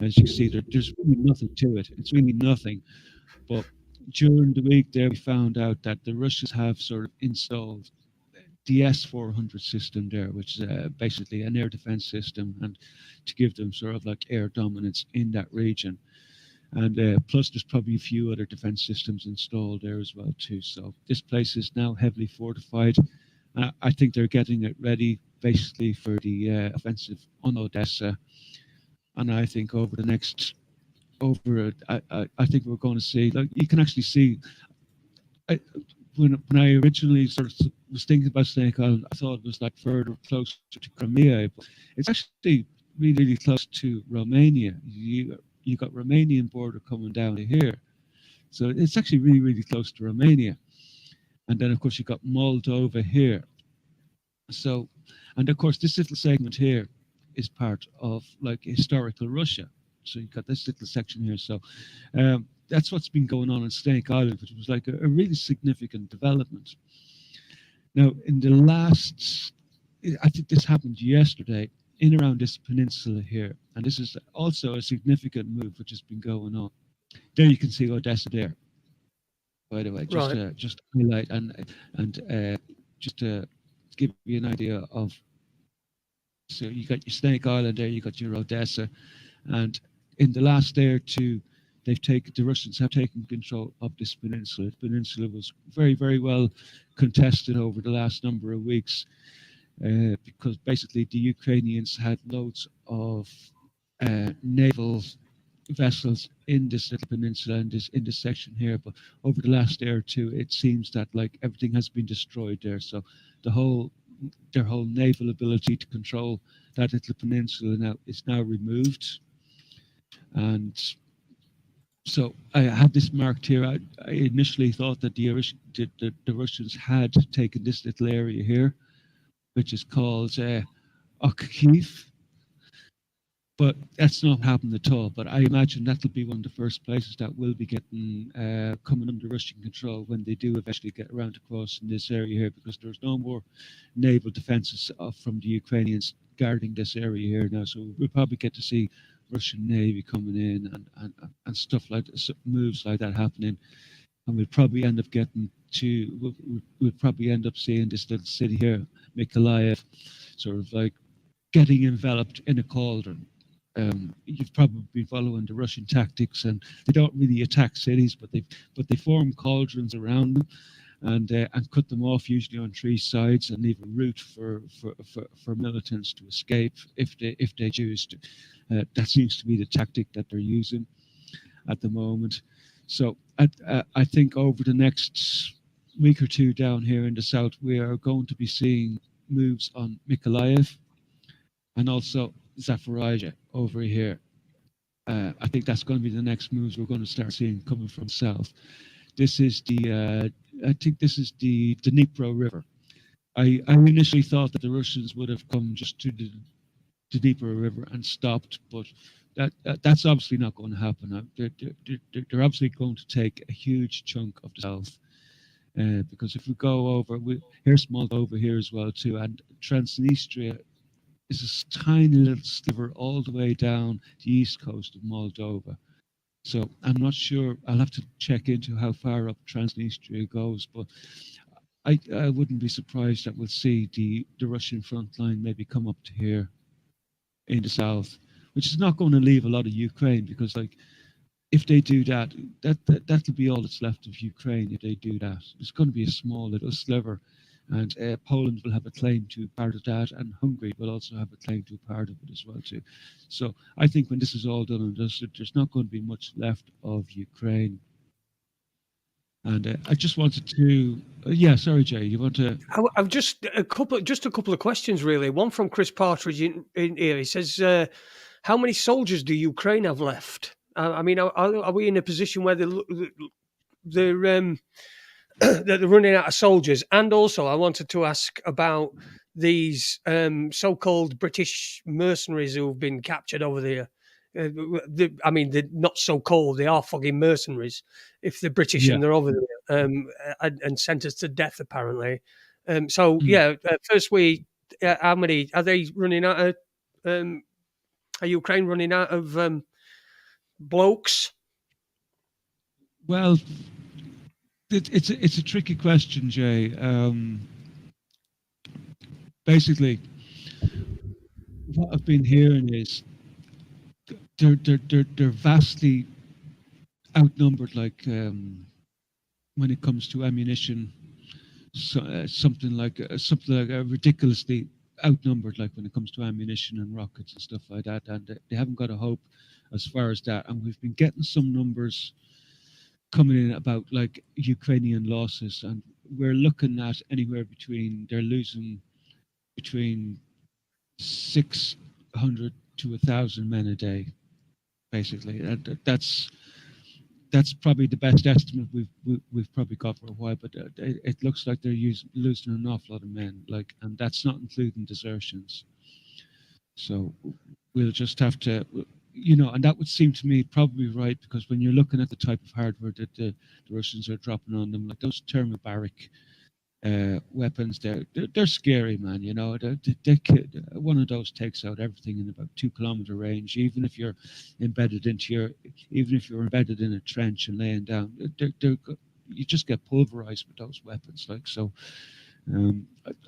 As you can see, there's really nothing to it. It's really nothing. But during the week there, we found out that the Russians have sort of installed the S-400 system there, which is basically an air defense system, and to give them sort of like air dominance in that region. And plus, there's probably a few other defense systems installed there as well too. So this place is now heavily fortified. I think they're getting it ready basically for the offensive on Odessa. And I think over the next, I think we're going to see, like you can actually see, when I originally sort of was thinking about Snake Island, I thought it was like further closer to Crimea, but it's actually really, really close to Romania. You got Romanian border coming down to here. So it's actually really, really close to Romania. And then of course you got Moldova here. So, and of course this little segment here is part of like historical Russia. So you've got this little section here. So that's what's been going on in Snake Island, which was like a really significant development. Now, in the last, I think this happened yesterday, in around this peninsula here, and this is also a significant move which has been going on. There you can see Odessa there, by the way, just Right. just to highlight and just to give you an idea of. So you got your Snake Island there, you got your Odessa, and in the last day or two, the Russians have taken control of this peninsula. The peninsula was very, very well contested over the last number of weeks because basically the Ukrainians had loads of naval vessels in this little peninsula and in this section here. But over the last day or two, it seems that like everything has been destroyed there. So their whole naval ability to control that little peninsula is now removed. And so I had this marked here. I initially thought that the Russians had taken this little area here, which is called Okhkiv. But that's not happened at all. But I imagine that'll be one of the first places that will be getting coming under Russian control when they do eventually get around to crossing this area here, because there's no more naval defenses from the Ukrainians guarding this area here now. So we'll probably get to see Russian Navy coming in and stuff like this, moves like that happening. And we'll probably end up getting to we'll probably end up seeing this little city here, Mykolaiv, sort of like getting enveloped in a cauldron. You've probably been following the Russian tactics, and they don't really attack cities, but they form cauldrons around them, and cut them off usually on three sides, and leave a route for militants to escape if they choose to. That seems to be the tactic that they're using at the moment. So I think over the next week or two down here in the south, we are going to be seeing moves on Mykolaiv and also Zaporizhia over here. I think that's going to be the next moves we're going to start seeing coming from south. This is I think this is the Dnipro River. I initially thought that the Russians would have come just to the Dnipro River and stopped, but that's obviously not going to happen. They're obviously going to take a huge chunk of the south, because if we go over, here's Moldova here as well too, and Transnistria is a tiny little sliver all the way down the east coast of Moldova. So I'm not sure. I'll have to check into how far up Transnistria goes, but I wouldn't be surprised that we'll see the Russian front line maybe come up to here in the south, which is not going to leave a lot of Ukraine, because like if they do that, that'll be all that's left of Ukraine. If they do that, it's going to be a small little sliver, and Poland will have a claim to part of that, and Hungary will also have a claim to part of it as well too. So I think when this is all done and dusted, there's not going to be much left of Ukraine. And I just wanted to, yeah, sorry, Jay, you want to? I've just a couple of questions really. One from Chris Partridge in here. He says, "How many soldiers do Ukraine have left? I mean, are we in a position where they're running out of soldiers?" And also, I wanted to ask about these so-called British mercenaries who've been captured over there. I mean, they're not so cold. They are fucking mercenaries. If they're British and they're over there and sentenced to death, apparently. First, how many are they running out of? Are Ukraine running out of blokes? Well, it's a tricky question, Jay. Basically, what I've been hearing is they're vastly outnumbered. Like when it comes to ammunition, something like ridiculously outnumbered. Like when it comes to ammunition and rockets and stuff like that, and they haven't got a hope as far as that. And we've been getting some numbers coming in about like Ukrainian losses, and we're looking at anywhere between they're losing between 600 to 1,000 men a day, basically. That's probably the best estimate we've probably got for a while, but it looks like they're losing an awful lot of men, like, and that's not including desertions. So we'll just have to, and that would seem to me probably right, because when you're looking at the type of hardware that the Russians are dropping on them, like those thermobaric weapons, they're scary, man. One of those takes out everything in about 2 kilometer range. Even if you're embedded in a trench and laying down, you just get pulverized with those weapons. Like so,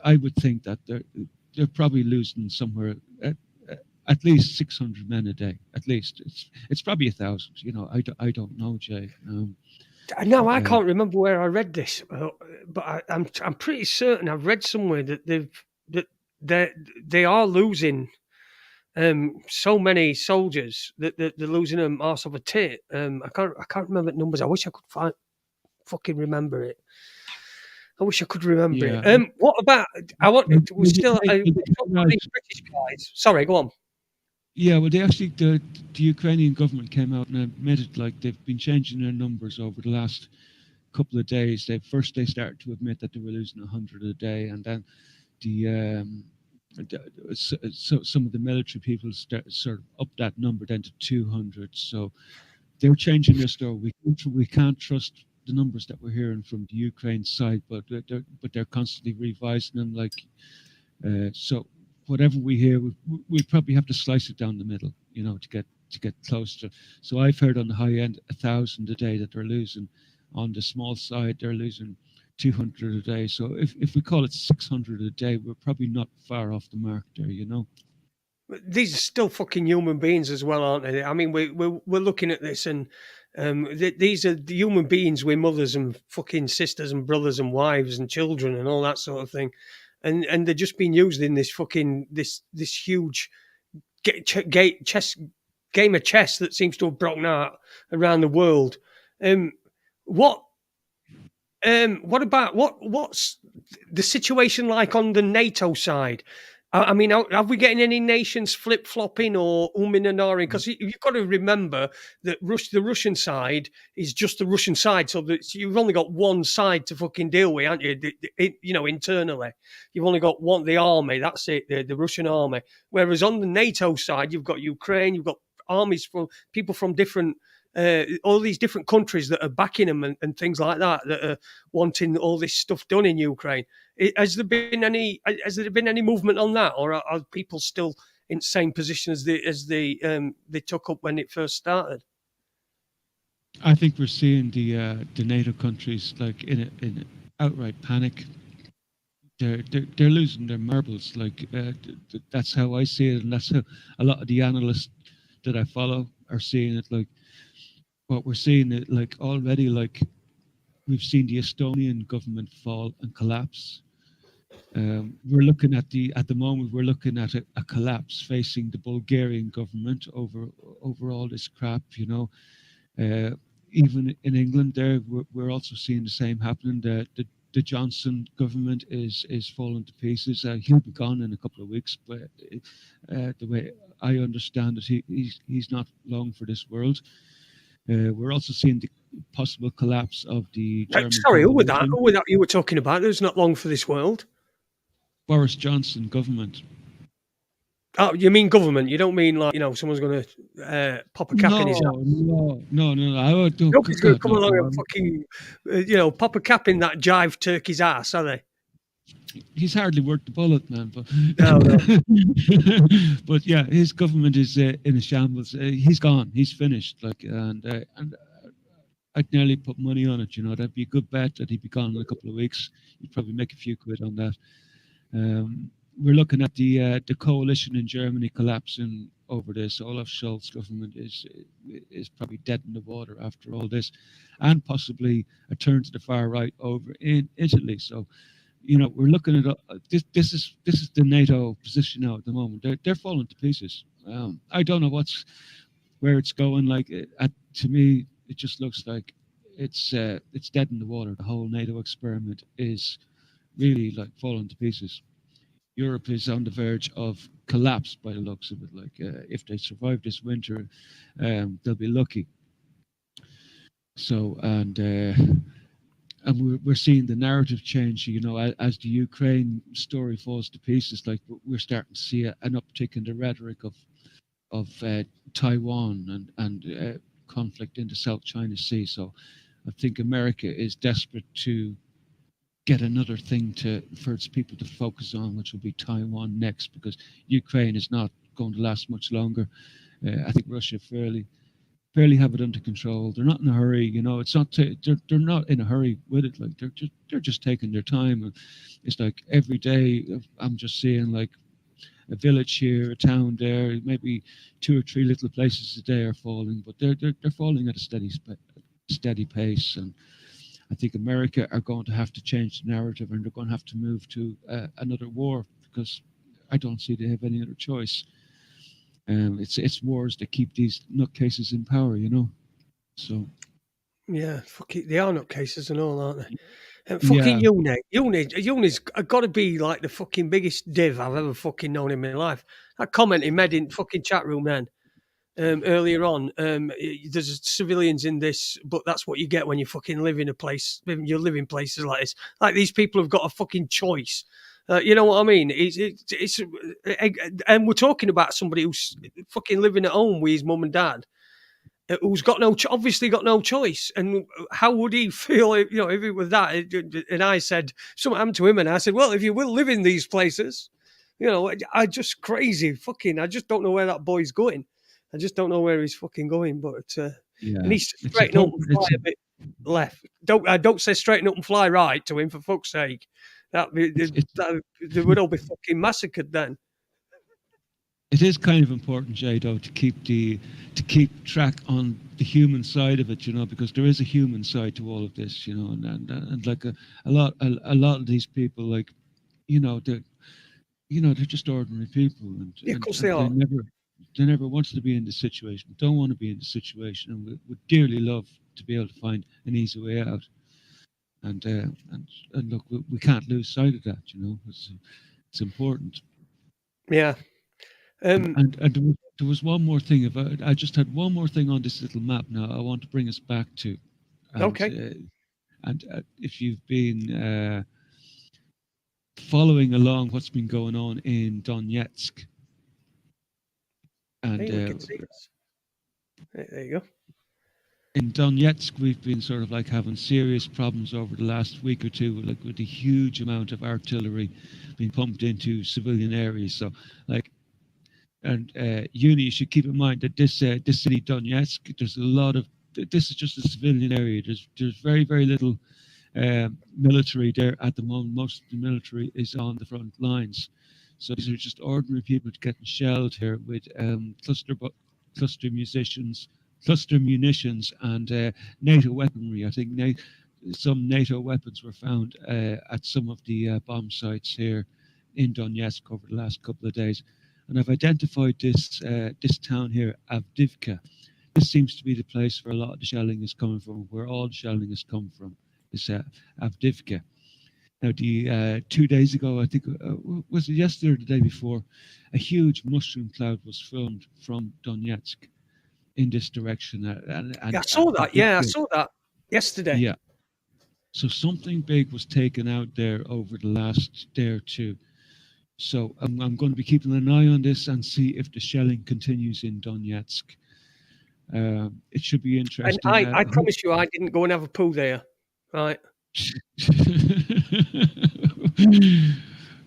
I would think that they're probably losing somewhere at least 600 men a day. At least it's probably 1,000. I don't know, Jay. No, I can't remember where I read this, but I'm pretty certain I've read somewhere that they are losing so many soldiers that they're losing them arse of a tit. I can't remember the numbers. I wish I could remember it. I wish I could remember it. What about? These British guys. Sorry, go on. Yeah, well, the Ukrainian government came out and admitted like they've been changing their numbers over the last couple of days. They started to admit that they were losing 100 a day, and then some of the military people sort of upped that number then to 200. So they're changing their story. We can't trust the numbers that we're hearing from the Ukraine side, but they're constantly revising them. Like so. Whatever we hear, we probably have to slice it down the middle, to get close to. So I've heard on the high end 1,000 a day that they're losing. On the small side, they're losing 200 a day. So if we call it 600 a day, we're probably not far off the mark there, you know. These are still fucking human beings as well, aren't they? I mean, we're looking at this, and these are the human beings with mothers and fucking sisters and brothers and wives and children and all that sort of thing, and they're just being used in this fucking this huge game of chess that seems to have broken out around the world. What about what's the situation like on the NATO side? I mean, are we getting any nations flip flopping or umming and ahhing? Because you've got to remember that the Russian side is just the Russian side, so that you've only got one side to fucking deal with, haven't you? You know, internally, you've only got one, the army. That's it, the Russian army. Whereas on the NATO side, you've got Ukraine, you've got armies from people from different. All these different countries that are backing them and things like that are wanting all this stuff done in Ukraine. Has there been any movement on that, or are people still in the same position as they took up when it first started? I think we're seeing the NATO countries like in outright panic. They're losing their marbles. Like that's how I see it, and that's how a lot of the analysts that I follow are seeing it. Like what we're seeing it like already. Like we've seen the Estonian government fall and collapse. We're looking at the moment we're looking at a collapse facing the Bulgarian government over all this crap. You know, even in England, there we're also seeing the same happening. The Johnson government is falling to pieces. He'll be gone in a couple of weeks, but the way I understand it, he's not long for this world. We're also seeing the possible collapse of the German. Sorry, who was that you were talking about? Who's not long for this world? Boris Johnson government. Oh, you mean government? You don't mean like, you know, someone's going to pop a cap in his ass? No. Nobody's going to come along and fucking, you know, pop a cap in that jive turkey's ass, are they? He's hardly worth the bullet, man. But No. But yeah, his government is in a shambles. He's gone. He's finished. Like, and I'd nearly put money on it. You know, that'd be a good bet that he'd be gone in a couple of weeks. You'd probably make a few quid on that. We're looking at the coalition in Germany collapsing over this. Olaf Scholz government is probably dead in the water after all this, and possibly a turn to the far right over in Italy. So, you know, we're looking at this is the NATO position now at the moment. They're falling to pieces. I don't know where it's going. Like to me, it just looks like it's dead in the water. The whole NATO experiment is really like falling to pieces. Europe is on the verge of collapse by the looks of it. Like if they survive this winter, they'll be lucky. So and we're seeing the narrative change. You know, as the Ukraine story falls to pieces, like we're starting to see an uptick in the rhetoric of Taiwan and conflict in the South China Sea. So I think America is desperate to get another thing for its people to focus on, which will be Taiwan next, because Ukraine is not going to last much longer. I think Russia fairly have it under control. They're not in a hurry, you know. It's not they're not in a hurry with it. Like they're just taking their time. And it's like every day I'm just seeing like a village here, a town there, maybe 2 or 3 little places a day are falling, but they're falling at a steady pace. And I think America are going to have to change the narrative, and they're going to have to move to another war, because I don't see they have any other choice. It's wars that keep these nutcases in power, you know. So yeah, fuck it, they are nutcases and all, aren't they? Fucking Uni's got to be like the fucking biggest div I've ever fucking known in my life. That comment he made in fucking chat room then. Earlier on, there's civilians in this, but that's what you get when you fucking live in a place. You live in places like this. Like, these people have got a fucking choice. You know what I mean? It's and we're talking about somebody who's fucking living at home with his mum and dad, who's got obviously got no choice. And how would he feel if, you know, if it was that? And I said something happened to him, and I said, well, if you will live in these places, you know, I just crazy fucking. I just don't know where that boy's going. I just don't know where he's fucking going, but he needs to straighten up and fly a bit left. don't say straighten up and fly right to him, for fuck's sake. They would all be fucking massacred then. It is kind of important, Jay, though, to keep track on the human side of it, because there is a human side to all of this, and like a lot of these people, like, they're just ordinary people, and, Yeah, of and, course and they are. they never wanted to be in this situation, don't want to be in this situation, and would dearly love to be able to find an easy way out. And look, we can't lose sight of that, it's important. Yeah. And there was one more thing. I just had one more thing on this little map now I want to bring us back to. And, Okay. And if you've been following along what's been going on in Donetsk. And Hey, we can see this. There you go. In Donetsk, we've been sort of like having serious problems over the last week or two, like with a huge amount of artillery being pumped into civilian areas. So, like, and you should keep in mind that this city Donetsk, there's a lot of, this is just a civilian area. There's very, very little military there at the moment. Most of the military is on the front lines. So these are just ordinary people getting shelled here with cluster munitions and NATO weaponry. I think some NATO weapons were found at some of the bomb sites here in Donetsk over the last couple of days. And I've identified this town here, Avdiivka. This seems to be the place where a lot of the shelling is coming from, where all the shelling has come from, is Avdiivka. Now, 2 days ago, I think, was it yesterday or the day before, a huge mushroom cloud was filmed from Donetsk in this direction. And I saw that. Yeah, I saw that yesterday. Yeah. So something big was taken out there over the last day or two. So I'm going to be keeping an eye on this and see if the shelling continues in Donetsk. It should be interesting. And I promise you, I didn't go and have a poo there, right?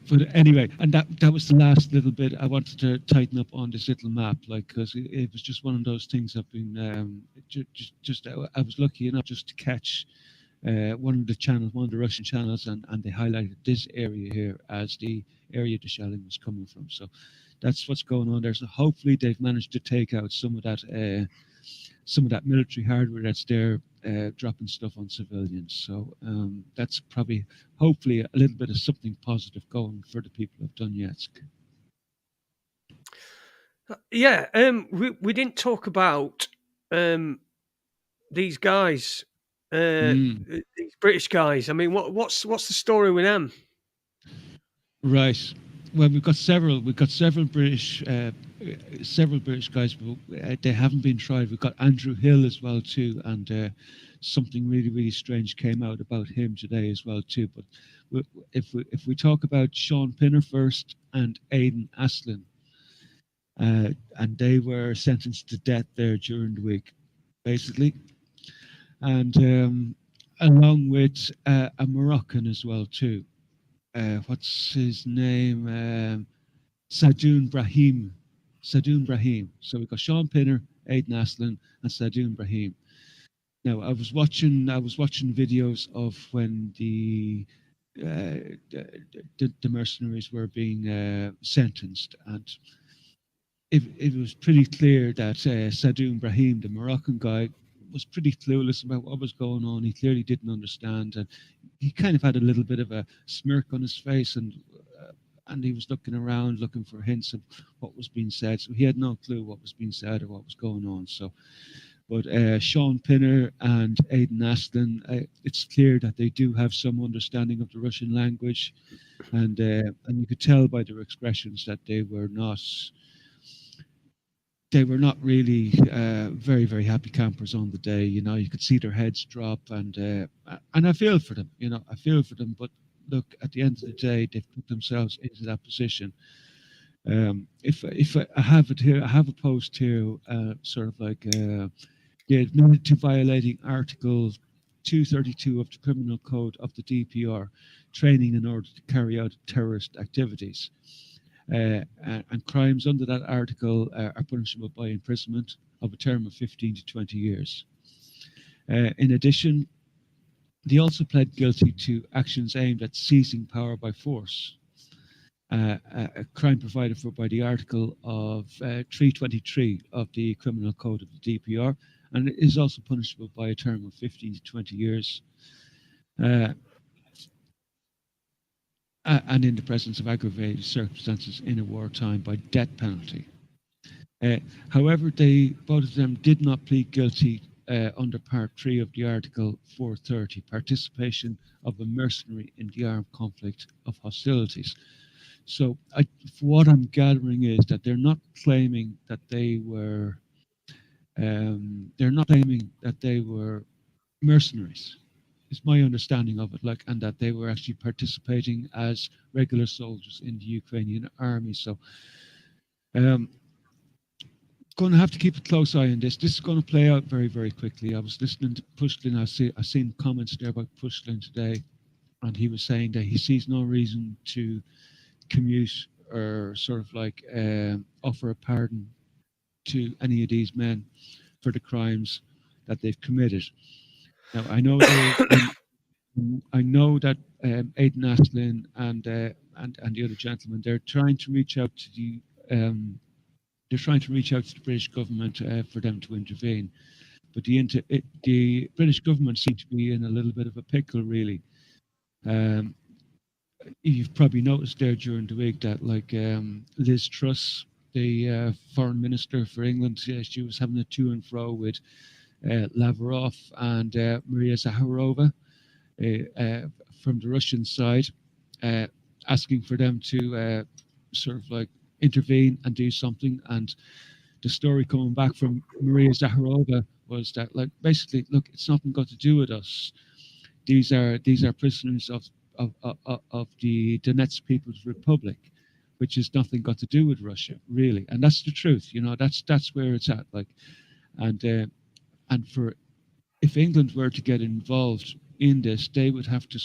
But anyway, and that was the last little bit I wanted to tighten up on this little map, like, because it was just one of those things I've been I was lucky enough just to catch one of the Russian channels, and they highlighted this area here as the area the shelling was coming from. So that's what's going on there. So hopefully they've managed to take out some of that military hardware that's there, dropping stuff on civilians. So that's hopefully a little bit of something positive going for the people of Donetsk. Yeah, we didn't talk about these guys, these British guys. I mean, what's the story with them? Right. Well, we've got several British guys, but they haven't been tried. We've got Andrew Hill as well too, and something really, really strange came out about him today as well too. But if we talk about Sean Pinner first and Aidan Aslan, and they were sentenced to death there during the week, basically, and along with a Moroccan as well too. What's his name? Sadoun Brahim. So we've got Sean Pinner, Aidan Aslan, and Sadoun Brahim. Now I was watching videos of when the mercenaries were being sentenced, and it was pretty clear that Sadoun Brahim, the Moroccan guy, was pretty clueless about what was going on. He clearly didn't understand, and he kind of had a little bit of a smirk on his face, and he was looking around, looking for hints of what was being said. So he had no clue what was being said or what was going on. So, but Sean Pinner and Aidan Aslan, it's clear that they do have some understanding of the Russian language, and you could tell by their expressions that they were not really very, very happy campers on the day. You could see their heads drop, and I feel for them. I feel for them. But look, at the end of the day, they've put themselves into that position. If I have it here, I have a post here, sort of like admitted to violating Article 232 of the Criminal Code of the DPR, training in order to carry out terrorist activities. And crimes under that article are punishable by imprisonment of a term of 15 to 20 years. In addition, They also pled guilty to actions aimed at seizing power by force, a crime provided for by the article of 323 of the Criminal Code of the DPR, and it is also punishable by a term of 15 to 20 years. And in the presence of aggravated circumstances in a wartime by death penalty. However, both of them did not plead guilty under Part 3 of the Article 430, participation of a mercenary in the armed conflict of hostilities. So what I'm gathering is that they're not claiming that they were mercenaries. Is my understanding of it, and that they were actually participating as regular soldiers in the Ukrainian army. So going to have to keep a close eye on this. This is going to play out very, very quickly. I was listening to Pushlin. I've seen comments there about Pushlin today, and he was saying that he sees no reason to commute or sort of offer a pardon to any of these men for the crimes that they've committed. Now, I know that Aidan Astlin and the other gentleman, they're trying to reach out to the British government for them to intervene, but the British government seems to be in a little bit of a pickle, really. You've probably noticed there during the week that Liz Truss, the foreign minister for England, she was having a to and fro with Lavrov and Maria Zakharova from the Russian side, asking for them to intervene and do something. And the story coming back from Maria Zakharova was that, basically, look, it's nothing got to do with us. These are prisoners of the Donetsk People's Republic, which has nothing got to do with Russia, really. And that's the truth, that's where it's at. And if England were to get involved in this, they would have to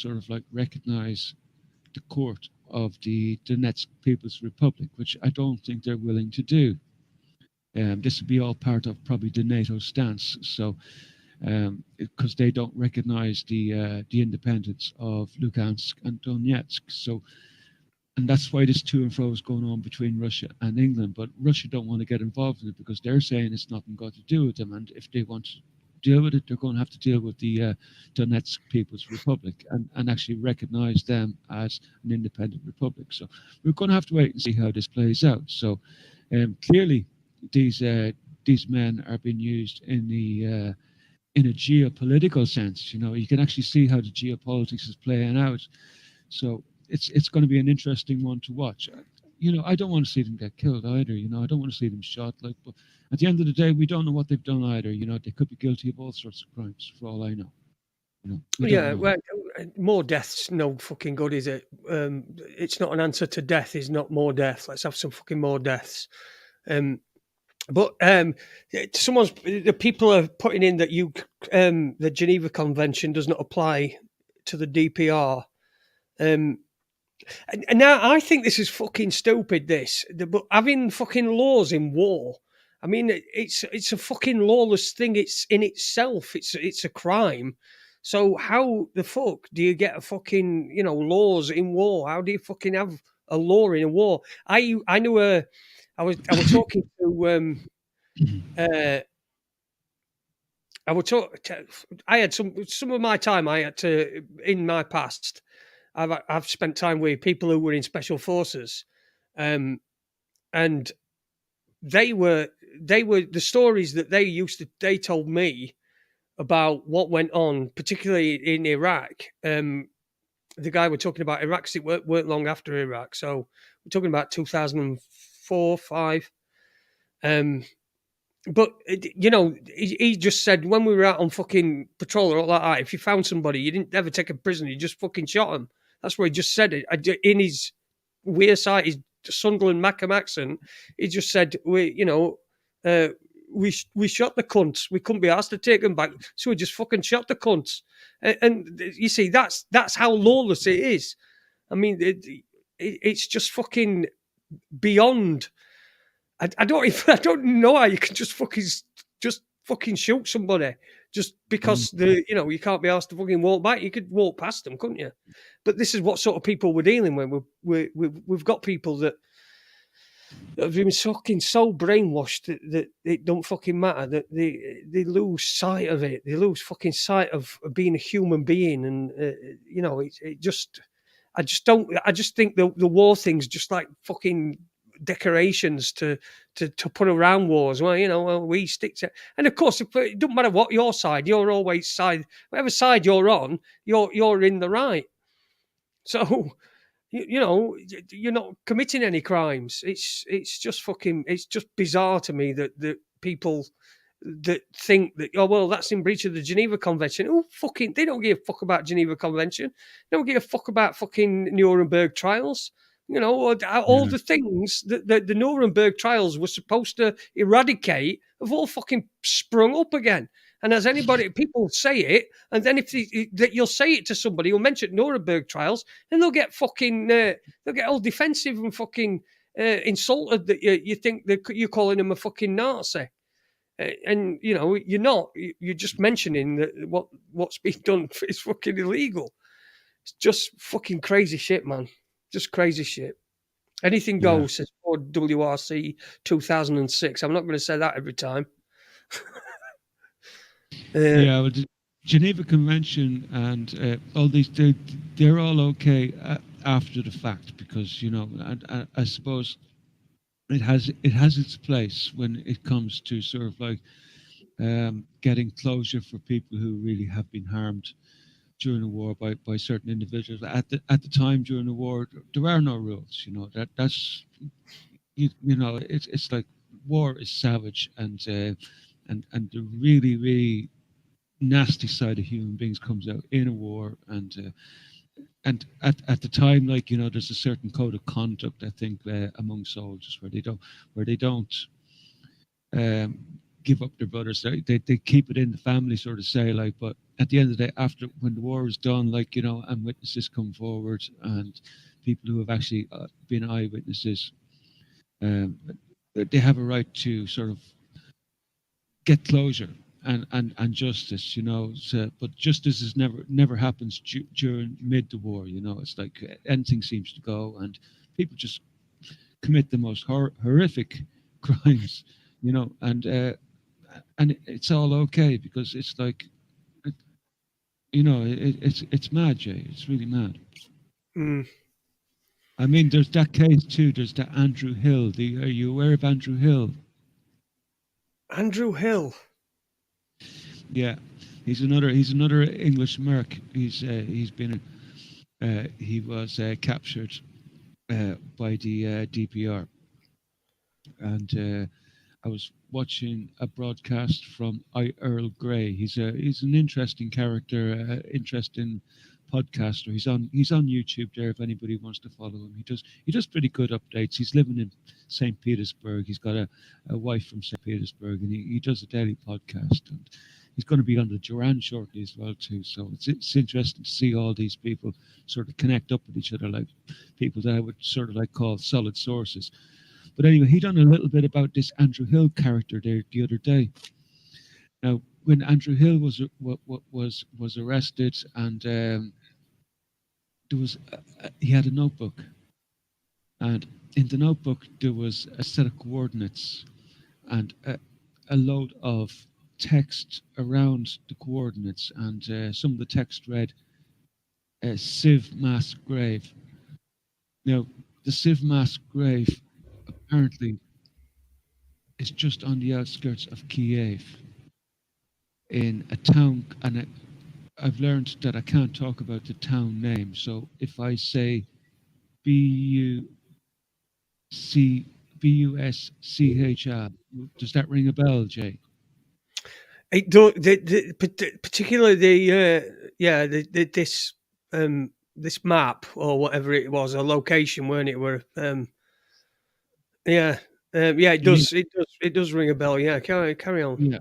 recognize the court of the Donetsk People's Republic, which I don't think they're willing to do. This would be all part of probably the NATO stance. So, because they don't recognize the independence of Lugansk and Donetsk. So, and that's why this to and fro is going on between Russia and England. But Russia don't want to get involved in it because they're saying it's nothing got to do with them. And if they want to deal with it, they're going to have to deal with the Donetsk People's Republic and actually recognize them as an independent republic. So we're going to have to wait and see how this plays out. So clearly, these men are being used in a geopolitical sense. You can actually see how the geopolitics is playing out. So it's going to be an interesting one to watch. I don't want to see them get killed either. I don't want to see them shot. But at the end of the day, we don't know what they've done either. They could be guilty of all sorts of crimes, for all I know. Well, more death's no fucking good, is it? It's not an answer to death. Is not more death. Let's have some fucking more deaths. But the people are putting in that the Geneva Convention does not apply to the DPR. And now I think this is fucking stupid. But having fucking laws in war, I mean, it's a fucking lawless thing. It's in itself, it's a crime. So how the fuck do you get a fucking laws in war? How do you fucking have a law in a war? I knew I was talking to I had some of my time I had to in my past. I've spent time with people who were in special forces, and they were the stories that they told me about what went on, particularly in Iraq. The guy we're talking about Iraq, 'cause it weren't long after Iraq, so we're talking about 2004, 5. But he just said when we were out on fucking patrol or all that, if you found somebody, you didn't ever take a prisoner, you just fucking shot them. That's what he just said. In his weird side, his Sunderland Macam accent, he just said, we shot the cunts. We couldn't be asked to take them back, so we just fucking shot the cunts. And you see, that's how lawless it is. I mean, it's just fucking beyond. I don't know how you can just fucking shoot somebody just because you can't be asked to fucking walk back. You could walk past them, couldn't you? But this is what sort of people we're dealing with. We've got people that have been fucking so brainwashed that it don't fucking matter, that they lose sight of it. They lose fucking sight of being a human being, and I just think the war thing's just like fucking decorations to put around wars. Well, we stick to, and of course, it doesn't matter what your side, you're always side, whatever side you're on, you're in the right. So you're not committing any crimes. It's just bizarre to me that people that think that, oh well, that's in breach of the Geneva Convention. Oh fucking, they don't give a fuck about Geneva Convention. They don't give a fuck about fucking Nuremberg trials. All the things that the Nuremberg trials were supposed to eradicate have all fucking sprung up again. And as people say it, and then if you'll say it to somebody who'll mention Nuremberg trials, then they'll get fucking, they'll get all defensive and fucking insulted that you think that you're calling them a fucking Nazi. And you're not. You're just mentioning that what's being done is fucking illegal. It's just fucking crazy shit, man. Just crazy shit. Anything goes, says Ford WRC 2006. I'm not going to say that every time. Well, the Geneva Convention and all these, they're all okay after the fact, because I suppose it has its place when it comes to sort of like getting closure for people who really have been harmed during the war by certain individuals. At the time during the war, there are no rules. That's it's like war is savage, and the really, really nasty side of human beings comes out in a war, and at the time, like there's a certain code of conduct, I think, among soldiers where they don't give up their brothers. They keep it in the family, sort of say, like. But at the end of the day, after when the war is done, like and witnesses come forward, and people who have actually been eyewitnesses, they have a right to sort of get closure and justice, So, but justice is never happens during mid the war. It's like anything seems to go, and people just commit the most horrific crimes, and it's all okay because it's like, it's mad, Jay. It's really mad. I mean, there's that case too. There's that Andrew Hill. Are you aware of Andrew Hill? Andrew Hill. Yeah, he's another English merc. He was captured by the DPR, and I was watching a broadcast from Earl Grey. He's an interesting character, interesting podcaster. He's on YouTube there if anybody wants to follow him. He does pretty good updates. He's living in St. Petersburg. He's got a wife from St. Petersburg, and he does a daily podcast. And he's going to be on the Duran shortly as well too. So it's interesting to see all these people sort of connect up with each other, like people that I would sort of like call solid sources. But anyway, he done a little bit about this Andrew Hill character there the other day. Now, when Andrew Hill was arrested, and there was he had a notebook, and in the notebook there was a set of coordinates and a load of text around the coordinates, and some of the text read Civ Mass Grave. Now, the Civ Mass Grave apparently is just on the outskirts of Kiev, in a town, and I've learned that I can't talk about the town name. So if I say Buschr, does that ring a bell, Jay? It do, particularly this map or whatever it was, a location, weren't it? Where it does. It does ring a bell. Yeah, carry on. Yeah.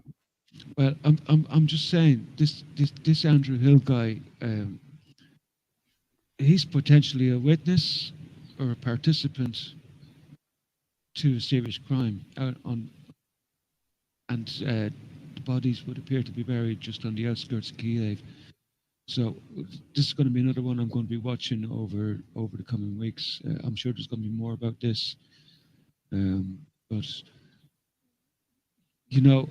Well, I'm just saying this Andrew Hill guy, he's potentially a witness or a participant to a serious crime. And the bodies would appear to be buried just on the outskirts of Kiev. So this is going to be another one I'm going to be watching over the coming weeks. I'm sure there's going to be more about this. But you know,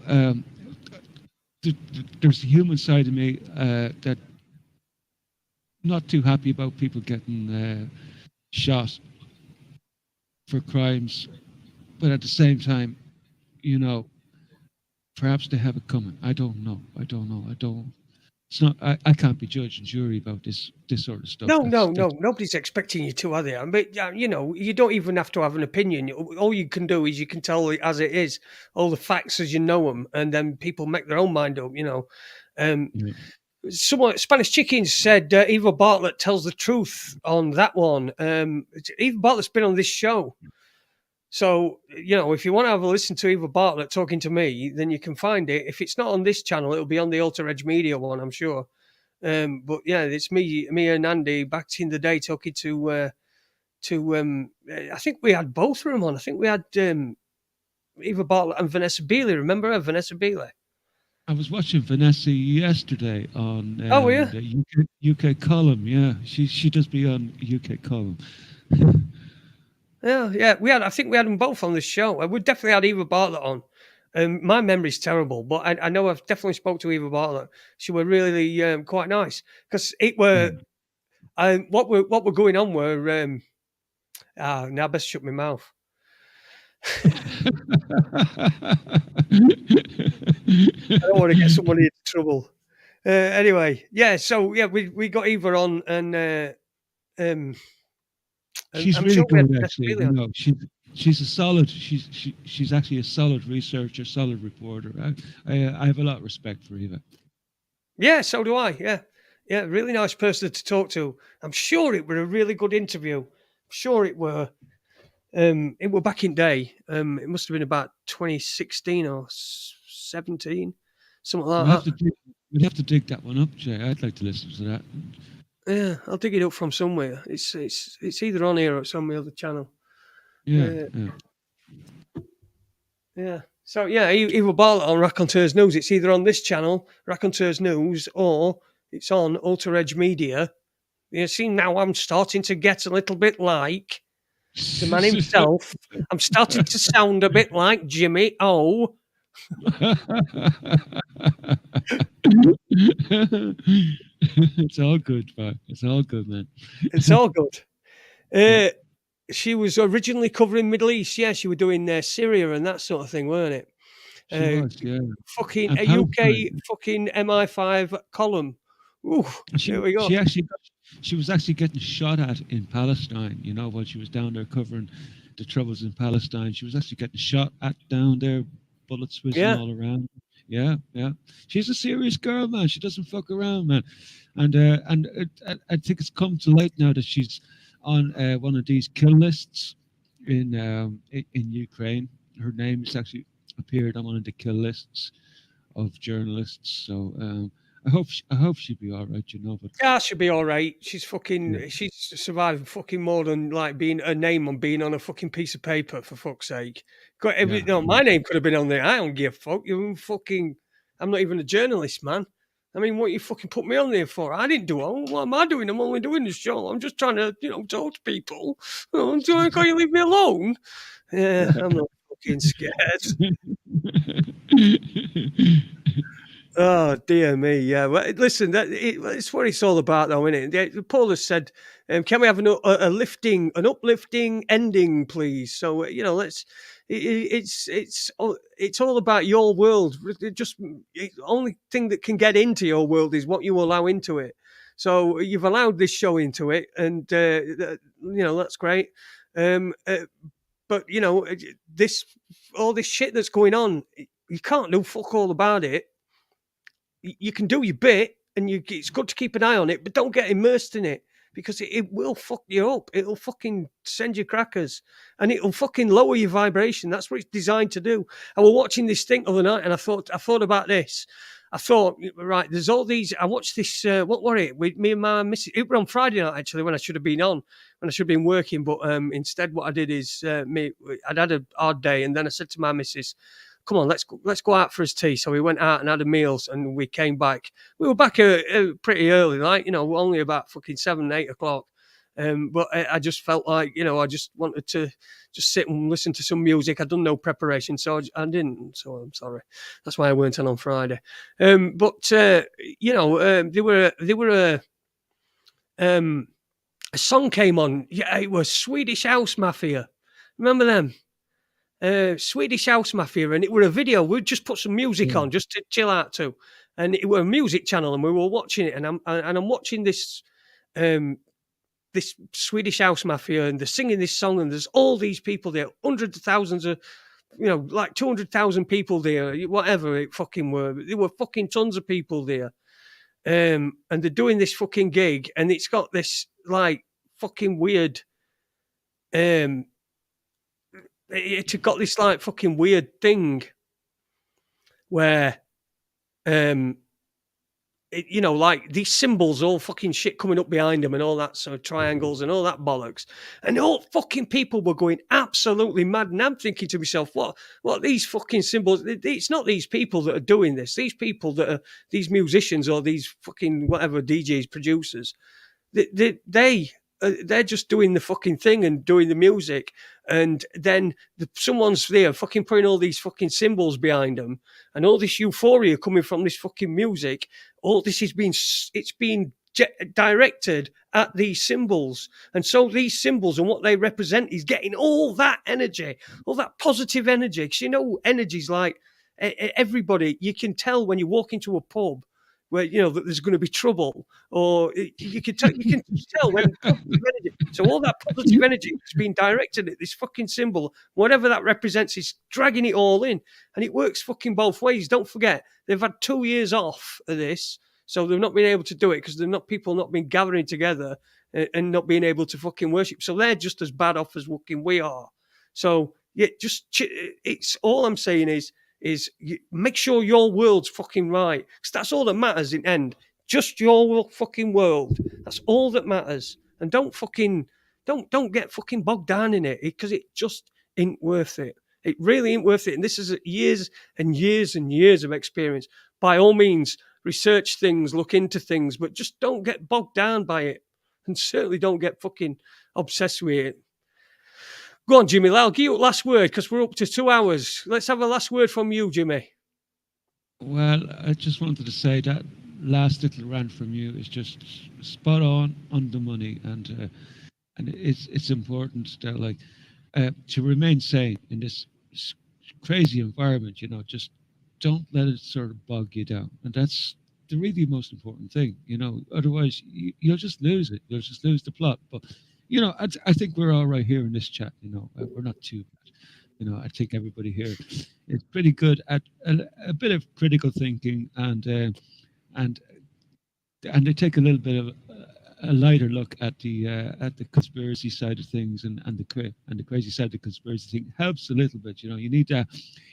there's the human side of me that not too happy about people getting shot for crimes, but at the same time, you know, perhaps they have it coming. I don't know. It's not. I can't be judge and jury about this sort of stuff. No. Nobody's expecting you to, are they? But you know, you don't even have to have an opinion. All you can do is you can tell it as it is, all the facts as you know them, and then people make their own mind up. You know, someone Spanish Chickens said Eva Bartlett tells the truth on that one. Eva Bartlett's been on this show. So, you know, if you want to have a listen to Eva Bartlett talking to me, then you can find it. If it's not on this channel, it'll be on the Alter Edge Media one, I'm sure. But yeah, it's me and Andy back in the day talking to I think we had both of them on. I think we had Eva Bartlett and Vanessa Beeley. Remember her, Vanessa Beeley? I was watching Vanessa yesterday on the UK column. Yeah, she does be on UK column. Yeah. I think we had them both on the show. We definitely had Eva Bartlett on. My memory's terrible, but I know I've definitely spoke to Eva Bartlett. She were really quite nice because it were what were going on were now I best shut my mouth. I don't want to get somebody into trouble. Anyway, yeah. So yeah, we got Eva on, and she's really good, actually. You know, she's a solid. She's actually a solid researcher, solid reporter. I have a lot of respect for Eva. Yeah, so do I. Yeah, really nice person to talk to. I'm sure it were a really good interview. I'm sure it were. It were back in day. It must have been about 2016 or 17, something like that. We'd have to dig that one up, Jay. I'd like to listen to that. Yeah, I'll dig it up from somewhere. It's either on here or it's on my other channel. Yeah. So yeah, Eva Bartlett on Raconteurs News. It's either on this channel, Raconteurs News, or it's on Alter Edge Media. You see, now I'm starting to get a little bit like the man himself. I'm starting to sound a bit like Jimmy O. It's all good, man. It's all good, man. It's all good. She was originally covering Middle East. Yeah, she was doing Syria and that sort of thing, weren't it? She was, yeah. Fucking a UK fucking MI5 column. Ooh, there we go. She was actually getting shot at in Palestine, you know, while she was down there covering the troubles in Palestine. She was actually getting shot at down there, bullets whizzing all around. Yeah. She's a serious girl, man. She doesn't fuck around, man. And I think it's come to light now that she's on one of these kill lists in Ukraine. Her name has actually appeared on one of the kill lists of journalists. So I hope she'll be all right, you know. But yeah, she'll be all right. She's she's survived fucking more than like being a name on being on a fucking piece of paper, for fuck's sake. My name could have been on there. I don't give a fuck. I'm not even a journalist, man. I mean, what you fucking put me on there for? I didn't do it. What am I doing? I'm only doing the show. I'm just trying to, talk to people. Can't you leave me alone? Yeah, I'm not fucking scared. Oh, dear me. Yeah. Well, listen, it's what it's all about, though, isn't it? Paul has said, can we have an uplifting ending, please? So, it's all about your world. The only thing that can get into your world is what you allow into it. So you've allowed this show into it, and, that's great. But, all this shit that's going on, you can't do fuck all about it. You can do your bit, and it's good to keep an eye on it, but don't get immersed in it because it will fuck you up. It'll fucking send you crackers, and it'll fucking lower your vibration. That's what it's designed to do. I was watching this thing the other night, and I thought about this. I thought, right, there's all these. I watched this. What were it? With me and my missus. It was on Friday night actually, when I should have been on, when I should have been working. But instead, what I did is I'd had a hard day, and then I said to my missus, come on, let's go out for his tea. So we went out and had a meals, and we came back. We were back pretty early, like, only about fucking 7, 8 o'clock. But I just felt like, I just wanted to just sit and listen to some music. I'd done no preparation, so I didn't. So I'm sorry. That's why I weren't on Friday. But there were a song came on. Yeah, it was Swedish House Mafia. Remember them? Swedish House Mafia, and it were a video. We'd just put some music on just to chill out to, and it were a music channel, and we were watching it, and I'm watching this this Swedish House Mafia, and they're singing this song, and there's all these people there, hundreds of thousands of, like 200,000 people there, whatever it fucking were. There were fucking tons of people there, and they're doing this fucking gig, and it's got this like fucking weird it's got this like fucking weird thing where like these symbols, all fucking shit coming up behind them and all that sort of triangles and all that bollocks, and all fucking people were going absolutely mad. And I'm thinking to myself, what these fucking symbols? It's not these people that are doing this. These people that are these musicians or these fucking whatever DJs, producers, they're just doing the fucking thing and doing the music, and then someone's there fucking putting all these fucking symbols behind them, and all this euphoria coming from this fucking music. All this is being directed at these symbols, and so these symbols and what they represent is getting all that energy, all that positive energy. Because energy's like everybody. You can tell when you walk into a pub where that there's going to be trouble, or you can tell when so all that positive energy is being directed at this fucking symbol, whatever that represents, is dragging it all in, and it works fucking both ways. Don't forget, they've had 2 years off of this, so they've not been able to do it because people not been gathering together and not being able to fucking worship. So they're just as bad off as fucking we are. So yeah, it's all I'm saying is you make sure your world's fucking right, because that's all that matters in end. Just your fucking world. That's all that matters. And don't get fucking bogged down in it, because it just ain't worth it. It really ain't worth it. And this is years and years and years of experience. By all means, research things, look into things, but just don't get bogged down by it. And certainly don't get fucking obsessed with it. Go on, Jimmy. I'll give you a last word because we're up to 2 hours. Let's have a last word from you, Jimmy. Well, I just wanted to say that last little rant from you is just spot on the money, and it's important that to remain sane in this crazy environment. Just don't let it sort of bog you down, and that's the really most important thing. Otherwise you'll just lose it. You'll just lose the plot. But I think we're all right here in this chat. We're not too bad. I think everybody here is pretty good at a bit of critical thinking, and they take a little bit of a lighter look at the conspiracy side of things, and the crazy side of the conspiracy thing helps a little bit. You need a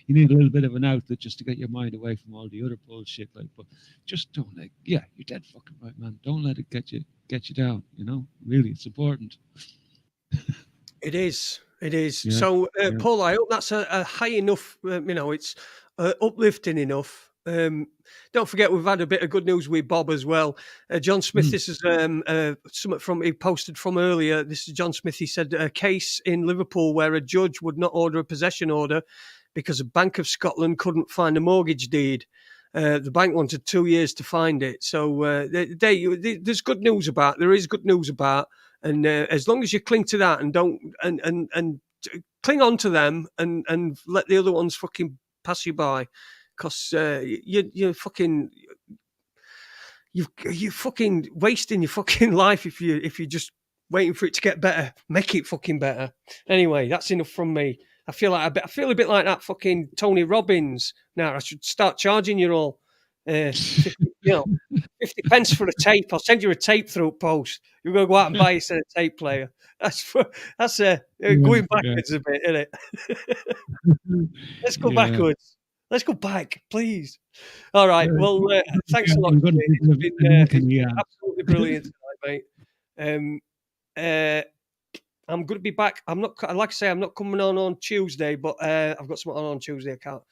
little bit of an outlet just to get your mind away from all the other bullshit. But just don't you're dead fucking right, man. Don't let it get you down. Really, it's important. It is. Yeah. So, Paul, I hope that's a high enough. It's uplifting enough. Don't forget, we've had a bit of good news with Bob as well. John Smith, this is something he posted from earlier. This is John Smith. He said a case in Liverpool where a judge would not order a possession order because a Bank of Scotland couldn't find a mortgage deed. The bank wanted 2 years to find it. So there's good news about. There is good news about, and as long as you cling to that and don't and cling on to them and let the other ones fucking pass you by. Because you're fucking wasting your fucking life if you're just waiting for it to get better. Make it fucking better. Anyway, that's enough from me. I feel a bit like that fucking Tony Robbins. Now I should start charging you all 50 pence for a tape. I'll send you a tape through post. You're gonna go out and buy a tape player. That's going backwards a bit, isn't it? Let's go backwards. Let's go back, please. All right. Well, thanks a lot. It's been absolutely brilliant tonight, mate. I'm going to be back. I'm not, like I say, I'm not coming on Tuesday, but I've got something on Tuesday. I can't.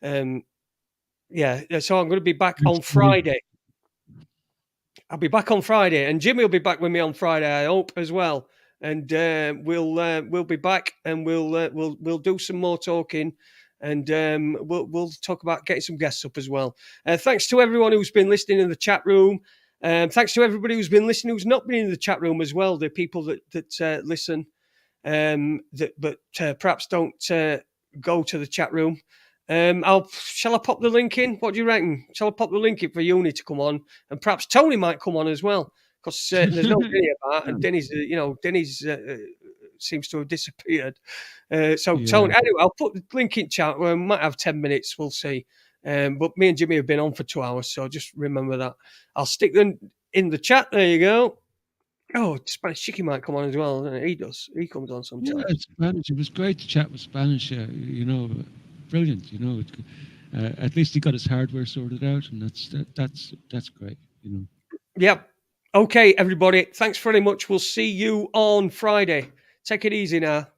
Yeah, so I'm going to be back on Friday. I'll be back on Friday, and Jimmy will be back with me on Friday, I hope, as well. And we'll be back, and we'll do some more talking, and we'll talk about getting some guests up as well. Thanks to everyone who's been listening in the chat room. Thanks to everybody who's been listening, who's not been in the chat room as well. The people that listen, but perhaps don't go to the chat room. Shall I pop the link in? What do you reckon? Shall I pop the link in for Uni to come on, and perhaps Tony might come on as well, because there's no Denny about, and Denny's seems to have disappeared. So Tony, anyway, I'll put the link in chat. We might have 10 minutes. We'll see. But me and Jimmy have been on for 2 hours, so just remember that. I'll stick them in the chat. There you go. Oh, Spanish Chicky might come on as well. He does. He comes on sometimes. Yeah, Spanish. It was great to chat with Spanish. Brilliant. At least he got his hardware sorted out, and that's great. Yep. Okay, everybody. Thanks very much. We'll see you on Friday. Take it easy now.